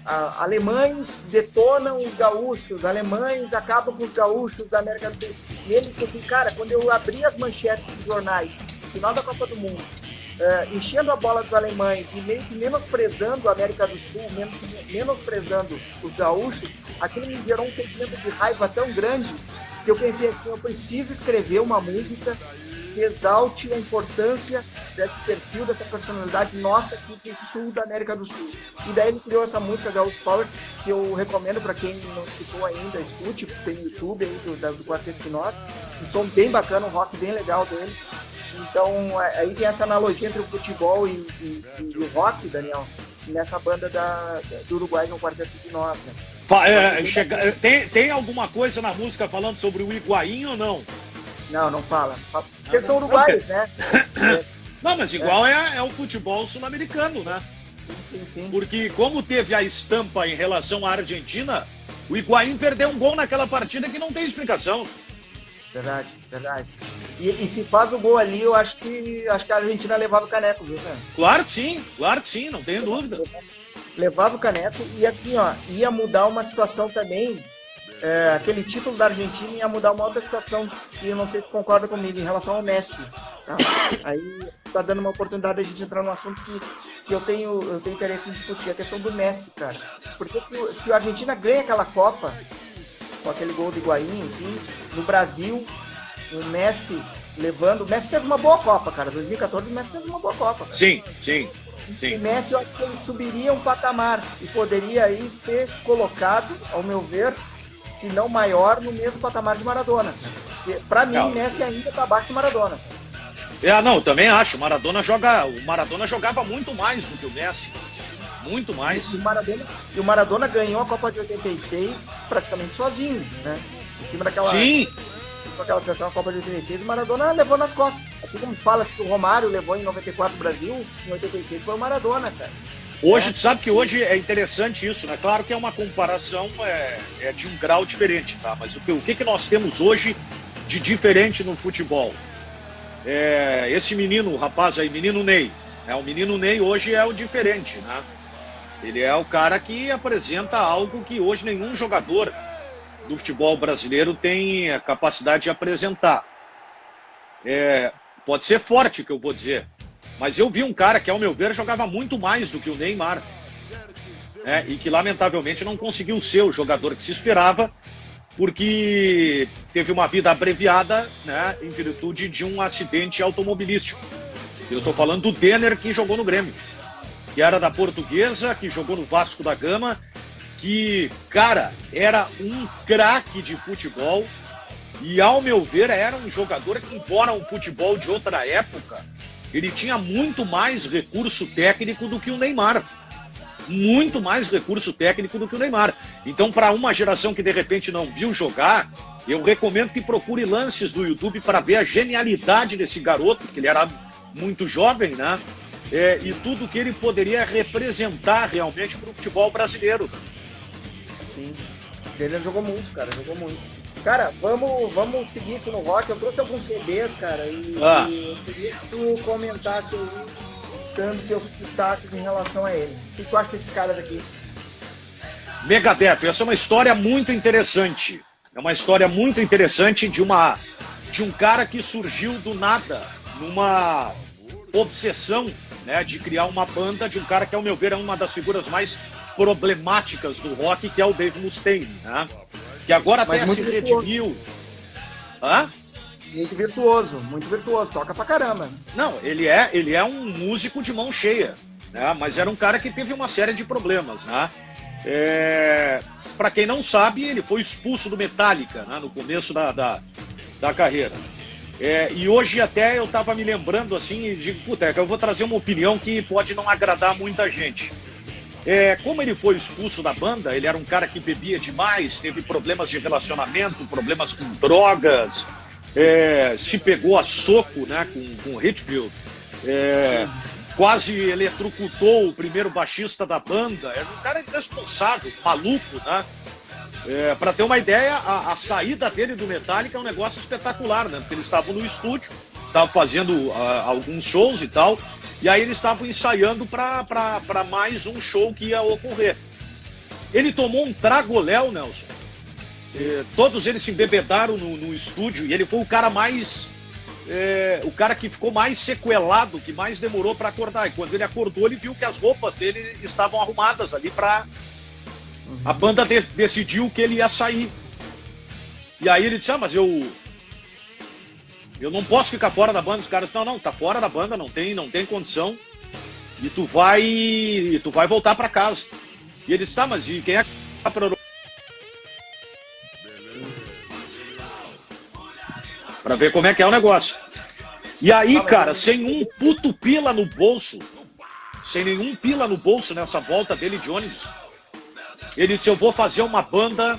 alemães detonam os gaúchos, alemães acabam com os gaúchos da América do Sul. E ele disse assim, cara, quando eu abri as manchetes dos jornais, no final da Copa do Mundo, enchendo a bola dos alemães e meio que menosprezando a América do Sul, menosprezando os gaúchos, aquilo me gerou um sentimento de raiva tão grande que eu pensei assim, eu preciso escrever uma música que exalte a importância desse perfil, dessa personalidade nossa aqui do sul da América do Sul. E daí ele criou essa música Gaúcho Power, que eu recomendo para quem não escutou ainda, escute, tem no YouTube aí do Quarteto de Nós, um som bem bacana, um rock bem legal dele. Então aí tem essa analogia entre o futebol e o rock, Daniel, nessa banda do Uruguai no Quarteto de Nós, né? Tem alguma coisa na música falando sobre o Higuaín ou não? Não fala. Porque são uruguaios, né? Não, mas igual é o futebol sul-americano, né? Sim. Porque como teve a estampa em relação à Argentina, o Higuaín perdeu um gol naquela partida que não tem explicação. Verdade. E se faz o gol ali, eu acho que a Argentina levava o caneco, viu, cara? Claro que sim, não tenho dúvida. Levava o caneco e aqui, ó, ia mudar uma situação também. Aquele título da Argentina ia mudar uma outra situação que eu não sei se concorda comigo em relação ao Messi. Tá? Aí tá dando uma oportunidade de a gente entrar num assunto que eu tenho interesse em discutir, a questão do Messi, cara. Porque se a Argentina ganha aquela Copa, com aquele gol do Higuaín, enfim, no Brasil, o Messi levando... O Messi fez uma boa Copa, cara. 2014 o Messi fez uma boa Copa, cara. Sim. O Messi, eu acho que ele subiria um patamar e poderia aí ser colocado, ao meu ver, se não maior, no mesmo patamar de Maradona. Para mim, Messi ainda está abaixo do Maradona. Não, também acho. O Maradona jogava muito mais do que o Messi. Muito mais. E o Maradona ganhou a Copa de 86 praticamente sozinho, né? Em cima daquela... Sim. Com aquela seleção, a Copa de 86, o Maradona levou nas costas. Assim como fala-se que o Romário levou em 94 o Brasil, em 86 foi o Maradona, cara. Hoje, tu sabe que hoje é interessante isso, né? Claro que é uma comparação de um grau diferente, tá? Mas o que nós temos hoje de diferente no futebol? Esse menino, o rapaz aí, menino Ney. O menino Ney hoje é o diferente, né? Ele é o cara que apresenta algo que hoje nenhum jogador do futebol brasileiro tem a capacidade de apresentar. Pode ser forte, que eu vou dizer. Mas eu vi um cara que, ao meu ver, jogava muito mais do que o Neymar. E que, lamentavelmente, não conseguiu ser o jogador que se esperava, porque teve uma vida abreviada, né, em virtude de um acidente automobilístico. Eu estou falando do Denner, que jogou no Grêmio, que era da Portuguesa, que jogou no Vasco da Gama, que, cara, era um craque de futebol e, ao meu ver, era um jogador que, embora um futebol de outra época, ele tinha muito mais recurso técnico do que o Neymar. Muito mais recurso técnico do que o Neymar. Então, para uma geração que, de repente, não viu jogar, eu recomendo que procure lances do YouTube para ver a genialidade desse garoto, que ele era muito jovem, né? E tudo que ele poderia representar realmente para o futebol brasileiro. Sim, ele jogou muito, cara, jogou muito. Cara, vamos seguir aqui no rock. Eu trouxe alguns CDs, cara, e eu queria que tu comentasse aí, dando teus pitaques em relação a ele. O que tu acha desses caras aqui? Megadeth, essa é uma história muito interessante. É uma história muito interessante de um cara que surgiu do nada, numa obsessão, né, de criar uma banda, de um cara que, ao meu ver, é uma das figuras mais problemáticas do rock, que é o Dave Mustaine, né? Que agora até se redimiu. Muito virtuoso, toca pra caramba. Não, ele é um músico de mão cheia, né? Mas era um cara que teve uma série de problemas, né? Para quem não sabe, ele foi expulso do Metallica, né, no começo da carreira. E hoje até eu estava me lembrando assim, e digo, puta, eu vou trazer uma opinião que pode não agradar muita gente. Como ele foi expulso da banda, ele era um cara que bebia demais, teve problemas de relacionamento, problemas com drogas, se pegou a soco, né, com o Hitfield, quase eletrocutou o primeiro baixista da banda, era um cara irresponsável, maluco, né? Para ter uma ideia, a saída dele do Metallica é um negócio espetacular, né? Porque eles estavam no estúdio, estavam fazendo alguns shows e tal, e aí eles estavam ensaiando para mais um show que ia ocorrer. Ele tomou um tragoléu, Nelson. Todos eles se embebedaram no estúdio e ele foi o cara mais... o cara que ficou mais sequelado, que mais demorou para acordar. E quando ele acordou, ele viu que as roupas dele estavam arrumadas ali para... A banda decidiu que ele ia sair. E aí ele disse, mas eu não posso ficar fora da banda. Os caras, não, tá fora da banda, não tem condição. E tu vai voltar para casa. E ele disse, mas e quem é que tá para ver como é que é o negócio. E aí, cara, sem um puto pila no bolso, sem nenhum pila no bolso nessa volta dele de ônibus, ele disse, eu vou fazer uma banda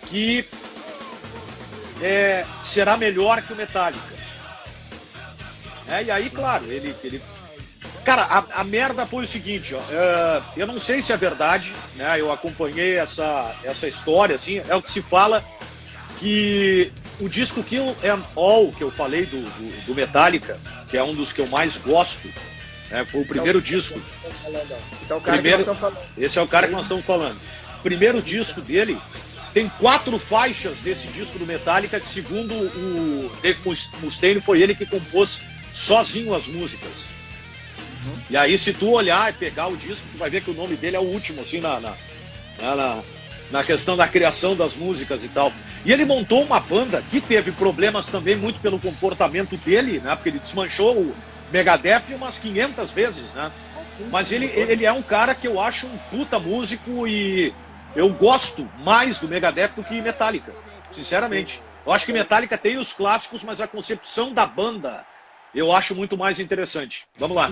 que será melhor que o Metallica. E aí, claro, ele... Cara, a merda foi o seguinte, ó, eu não sei se é verdade, né? Eu acompanhei essa história, assim, é o que se fala, que o disco Kill and All, que eu falei do Metallica, que é um dos que eu mais gosto, né, foi o primeiro disco. Esse é o cara que nós estamos falando. O primeiro disco dele tem 4 faixas desse disco do Metallica, que segundo o Dave Mustaine foi ele que compôs sozinho as músicas. E aí, se tu olhar e pegar o disco, tu vai ver que o nome dele é o último, assim, na questão da criação das músicas e tal. E ele montou uma banda que teve problemas também muito pelo comportamento dele, né? Porque ele desmanchou o Megadeth umas 500 vezes, né? Mas ele é um cara que eu acho um puta músico e eu gosto mais do Megadeth do que Metallica, sinceramente. Eu acho que Metallica tem os clássicos, mas a concepção da banda eu acho muito mais interessante. Vamos lá.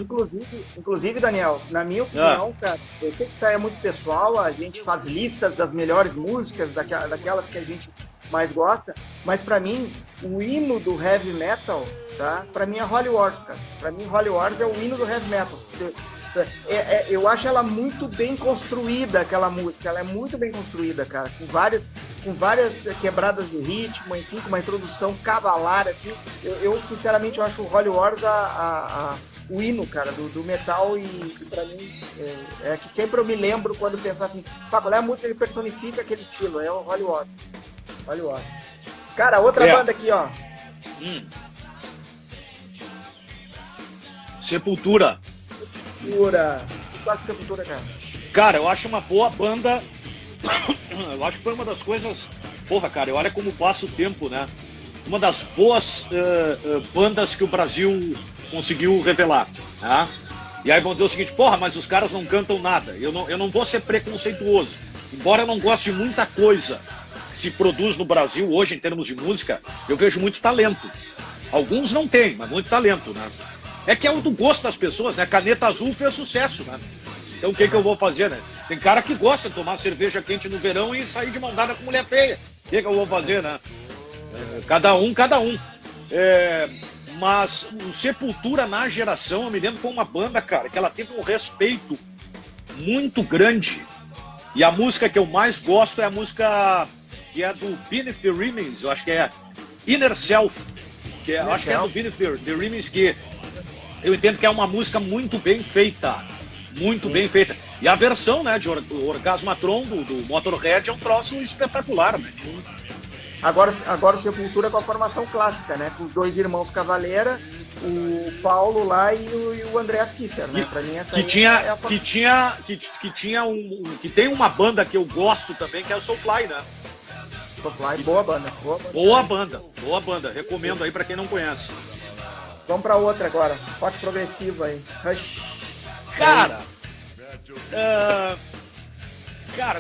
Inclusive, Daniel, na minha opinião, cara, eu sei que isso aí é muito pessoal, a gente faz listas das melhores músicas, daquelas que a gente mais gosta, mas pra mim, o hino do heavy metal, tá? Pra mim é Holy Wars, cara. Pra mim, Holy Wars é o hino do heavy metal. Eu acho ela muito bem construída, aquela música. Ela é muito bem construída, cara. Com várias quebradas de ritmo, enfim, com uma introdução cavalar, assim. Eu sinceramente, eu acho o Holy Wars o hino, cara, do metal. E pra mim, é que sempre eu me lembro quando pensar assim, qual é a música que personifica aquele estilo? É o Holy Wars. Holy Wars. Cara, outra banda aqui, ó. Sepultura. Sepultura, cara. Cara, eu acho uma boa banda. Eu acho que foi uma das coisas. Porra, cara, olha como passa o tempo, né? Uma das boas bandas que o Brasil conseguiu revelar. Tá? E aí vão dizer o seguinte: porra, mas os caras não cantam nada. Eu não vou ser preconceituoso. Embora eu não goste de muita coisa que se produz no Brasil hoje em termos de música, eu vejo muito talento. Alguns não têm, mas muito talento, né? É que é o do gosto das pessoas, né? Caneta Azul fez sucesso, né? Então o que eu vou fazer, né? Tem cara que gosta de tomar cerveja quente no verão e sair de mão dada com mulher feia. O que eu vou fazer, né? Cada um. Mas o Sepultura, na geração, eu me lembro, foi uma banda, cara, que ela teve um respeito muito grande. E a música que eu mais gosto é a música que é do Beneath the Remains, eu acho que é Inner Self, que é, acho que é do Beneath the Remains, que eu entendo que é uma música muito bem feita. Muito bem feita. E a versão, né, de Orgasmatron do Motorhead é um troço espetacular, né? Agora o Sepultura com a formação clássica, né? Com os 2 irmãos Cavaleira, o Paulo lá e o Andreas Kisser, né? Pra mim essa que tem uma banda que eu gosto também, que é o Soulfly, né? Soulfly, boa banda. Boa banda. Recomendo aí pra quem não conhece. Vamos pra outra agora. Rock progressivo aí. Rush. Cara,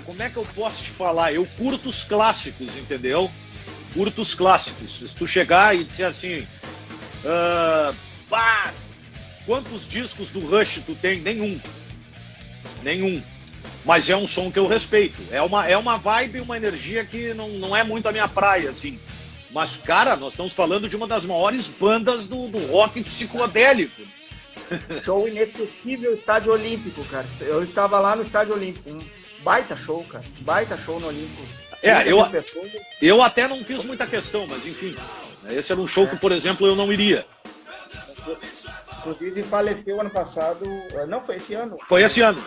como é que eu posso te falar? Eu curto os clássicos, entendeu? Curto os clássicos. Se tu chegar e dizer assim, quantos discos do Rush tu tem? Nenhum. Mas é um som que eu respeito. É uma vibe, uma energia que não é muito a minha praia, assim. Mas, cara, nós estamos falando de uma das maiores bandas do rock psicodélico. Show inesquecível, Estádio Olímpico, cara. Eu estava lá no Estádio Olímpico. Um baita show, cara. Baita show no Olímpico. Eu até não fiz muita questão, mas enfim. Esse era um show que, por exemplo, eu não iria. Inclusive faleceu ano passado, não foi esse ano. Foi esse ano.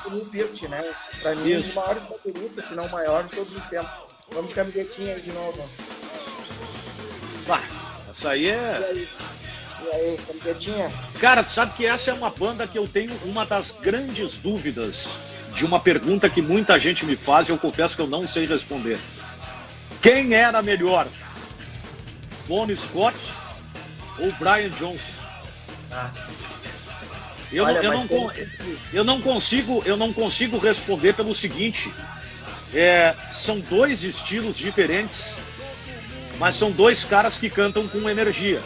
O Neil Peart, né? Pra mim, um dos maiores bateristas, se não o maior de todos os tempos. Vamos de camisetinha aí de novo. Essa aí é... E aí, camisetinha? Cara, tu sabe que essa é uma banda que eu tenho uma das grandes dúvidas de uma pergunta que muita gente me faz e eu confesso que eu não sei responder. Quem era melhor? Bon Scott ou Brian Johnson? Eu não consigo responder pelo seguinte: são dois estilos diferentes, mas são dois caras que cantam com energia,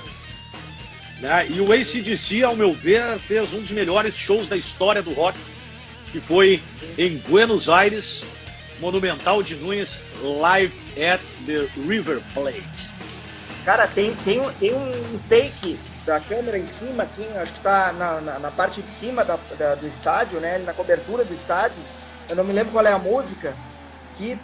né? E o AC/DC, ao meu ver, fez um dos melhores shows da história do rock, que foi em Buenos Aires, Monumental de Nunes, Live at the River Plate. Cara, tem um take da câmera em cima, assim, acho que tá na parte de cima do estádio, né? Na cobertura do estádio. Eu não me lembro qual é a música, que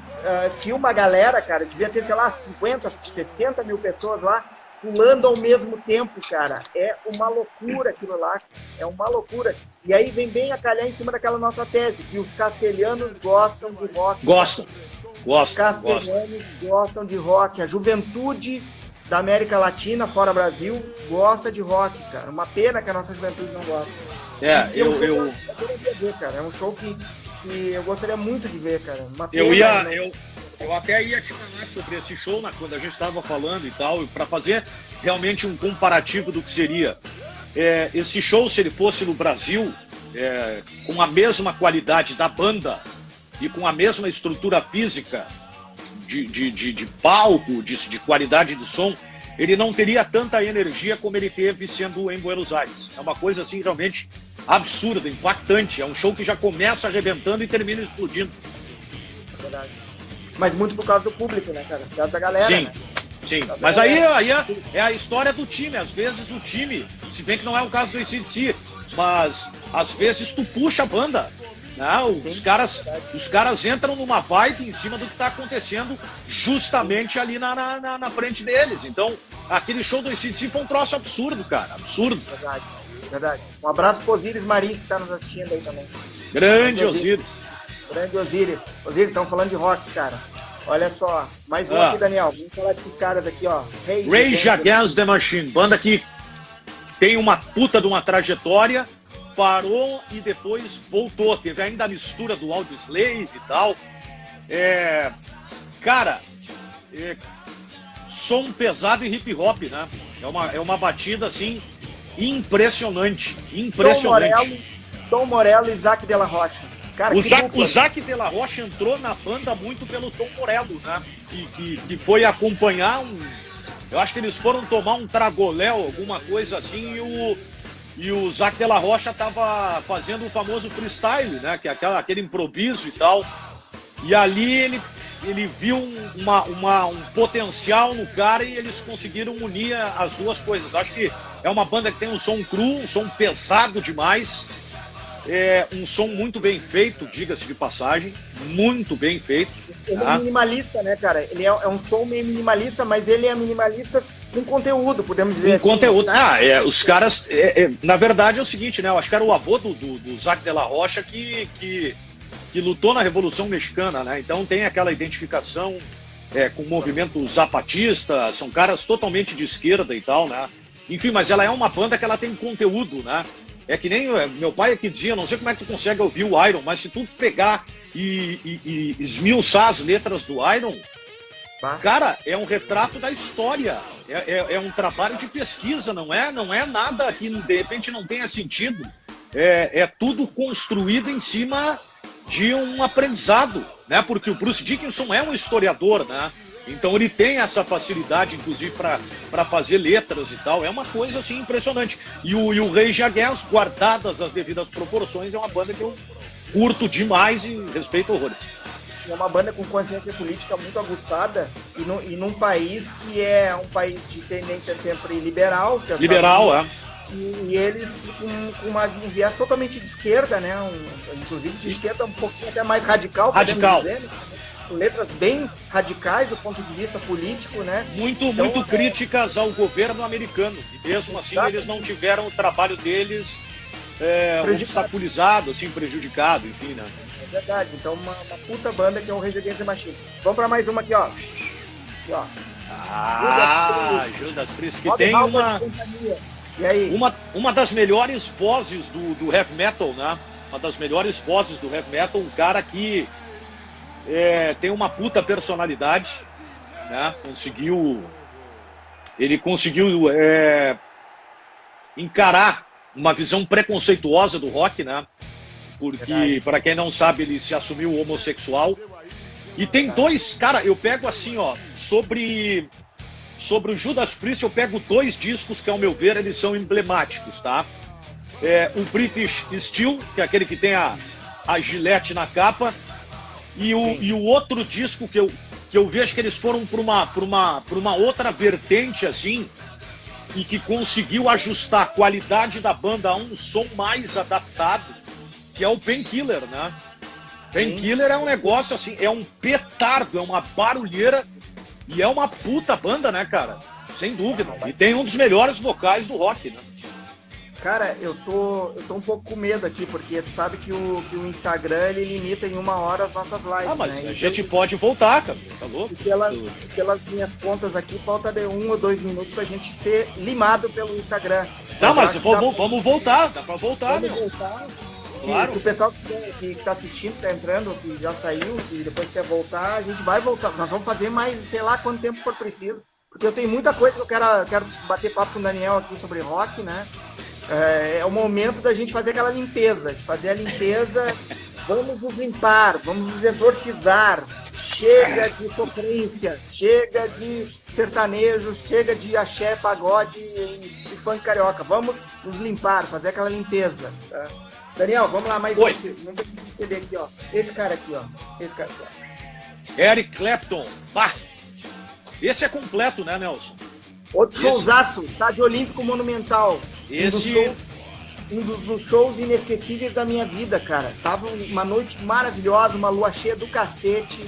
filma a galera, cara. Devia ter, sei lá, 50, 60 mil pessoas lá, pulando ao mesmo tempo, cara. É uma loucura aquilo lá. É uma loucura. E aí vem bem a calhar em cima daquela nossa tese, que os castelhanos gostam de rock. Gostam. Os castelhanos gostam de rock. A juventude da América Latina, fora Brasil, gosta de rock, cara. Uma pena que a nossa juventude não gosta. É um show que eu gostaria muito de ver, cara. Uma pena, eu até ia te falar sobre esse show quando a gente estava falando e tal, para fazer realmente um comparativo do que seria. Esse show, se ele fosse no Brasil, com a mesma qualidade da banda e com a mesma estrutura física, de palco, de qualidade de som, ele não teria tanta energia como ele teve sendo em Buenos Aires. É uma coisa assim realmente absurda, impactante. É um show que já começa arrebentando e termina explodindo. É verdade. Mas muito por causa do público, né, cara? Por causa da galera, sim, né? Sim. Mas aí é a história do time. Às vezes o time, se bem que não é o caso do AC/DC, mas às vezes tu puxa a banda. Não, os caras entram numa vibe em cima do que está acontecendo justamente ali na frente deles. Então, aquele show do AC/DC foi um troço absurdo, cara. Absurdo. Verdade. Um abraço pro Osiris Marins, que está nos assistindo aí também. Grande Osiris. Grande Osiris. Osiris, estamos falando de rock, cara. Olha só. Mais um aqui, Daniel. Vamos falar desses caras aqui, ó. Rage Against the Machine. Banda que tem uma puta de uma trajetória, parou e depois voltou. Teve ainda a mistura do Audioslave e tal. Som pesado e hip hop, né? É uma batida assim impressionante. Tom Morello e Zac de la Rocha. Cara, o Zac de la Rocha entrou na banda muito pelo Tom Morello, né? Que foi acompanhar eu acho que eles foram tomar um tragoléu, alguma coisa assim, e o Zac de la Rocha tava fazendo o famoso freestyle, né? Que é aquele improviso e tal. E ali ele viu um potencial no cara e eles conseguiram unir as duas coisas. Acho que é uma banda que tem um som cru, um som pesado demais, um som muito bem feito, diga-se de passagem, muito bem feito. Ele é minimalista, né, cara? Ele é um som meio minimalista, mas ele é minimalista com conteúdo, podemos dizer assim. Conteúdo. Os caras... na verdade é o seguinte, né? Eu acho que era o avô do Zac de la Rocha que lutou na Revolução Mexicana, né? Então tem aquela identificação com o movimento zapatista, são caras totalmente de esquerda e tal, né? Enfim, mas ela é uma banda que ela tem conteúdo, né? É que nem meu pai aqui dizia, não sei como é que tu consegue ouvir o Iron, mas se tu pegar e esmiuçar as letras do Iron, cara, é um retrato da história, é um trabalho de pesquisa, não é nada que de repente não tenha sentido, é tudo construído em cima de um aprendizado, né? Porque o Bruce Dickinson é um historiador, né? Então ele tem essa facilidade, inclusive, para fazer letras e tal. É uma coisa assim impressionante. E o Rage Against, guardadas as devidas proporções, é uma banda que eu curto demais e respeito horrores. É uma banda com consciência política muito aguçada e num país que é um país de tendência sempre liberal. Liberal, E eles com um viés totalmente de esquerda, né? Inclusive de esquerda um pouquinho até mais radical. Radical. Dizer, né? letras bem radicais do ponto de vista político, né? Muito críticas ao governo americano. E mesmo assim eles não tiveram o trabalho deles obstaculizado, assim, prejudicado, enfim, né? É verdade. Então uma puta banda que é o Rage Against the Machine. Vamos pra mais uma aqui, ó. Aqui, ó. Judas Priest, que tem E aí? uma das melhores vozes do heavy metal, né? Uma das melhores vozes do heavy metal, um cara que tem uma puta personalidade, né? Ele conseguiu encarar uma visão preconceituosa do rock, né? Porque, para quem não sabe, ele se assumiu homossexual. E tem dois, cara, eu pego assim, ó, sobre o Judas Priest, eu pego 2 discos que, ao meu ver, eles são emblemáticos, tá? O British Steel, que é aquele que tem a Gillette na capa, e o outro disco que eu vejo que eles foram por uma outra vertente, assim, e que conseguiu ajustar a qualidade da banda a um som mais adaptado, que é o Painkiller, né? Painkiller é um negócio assim, é um petardo, é uma barulheira e é uma puta banda, né, cara? Sem dúvida. E tem um dos melhores vocais do rock, né? Cara, eu tô um pouco com medo aqui, porque tu sabe que o Instagram, ele limita em 1 hora as nossas lives, mas né? a gente pode voltar, cara. Tá louco? Pelas minhas contas aqui, falta de 1 ou 2 minutos pra gente ser limado pelo Instagram. Tá, mas vamos voltar. Dá pra voltar, vamos meu. Voltar. Claro. Se o pessoal que tá assistindo, tá entrando, que já saiu, e depois quer voltar, a gente vai voltar. Nós vamos fazer mais, sei lá, quanto tempo for preciso. Porque eu tenho muita coisa que eu quero bater papo com o Daniel aqui sobre rock, né? É o momento da gente fazer aquela limpeza, de fazer a limpeza. Vamos nos limpar, vamos nos exorcizar. Chega de sofrência, chega de sertanejo, chega de axé, pagode e funk carioca. Vamos nos limpar, fazer aquela limpeza, tá? Daniel, vamos lá, mais esse. Vamos entender aqui, ó. Esse cara aqui, ó. Eric Clapton. Bah. Esse é completo, né, Nelson? Outro showzaço, Estádio Olímpico Monumental. Um dos shows inesquecíveis da minha vida, cara. Tava uma noite maravilhosa, uma lua cheia do cacete.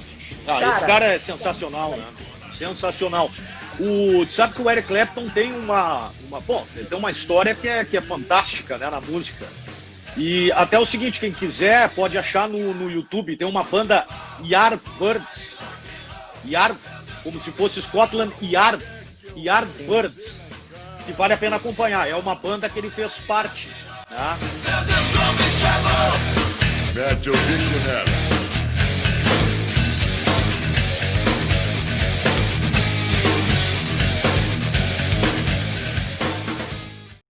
Esse cara é sensacional, né? Sensacional. Sabe que o Eric Clapton tem ele tem uma história que é fantástica, né, na música. E até o seguinte, quem quiser pode achar no YouTube, tem uma banda Yardbirds, como se fosse Scotland Yardbirds, que vale a pena acompanhar. É uma banda que ele fez parte, tá? Mete o bico nela.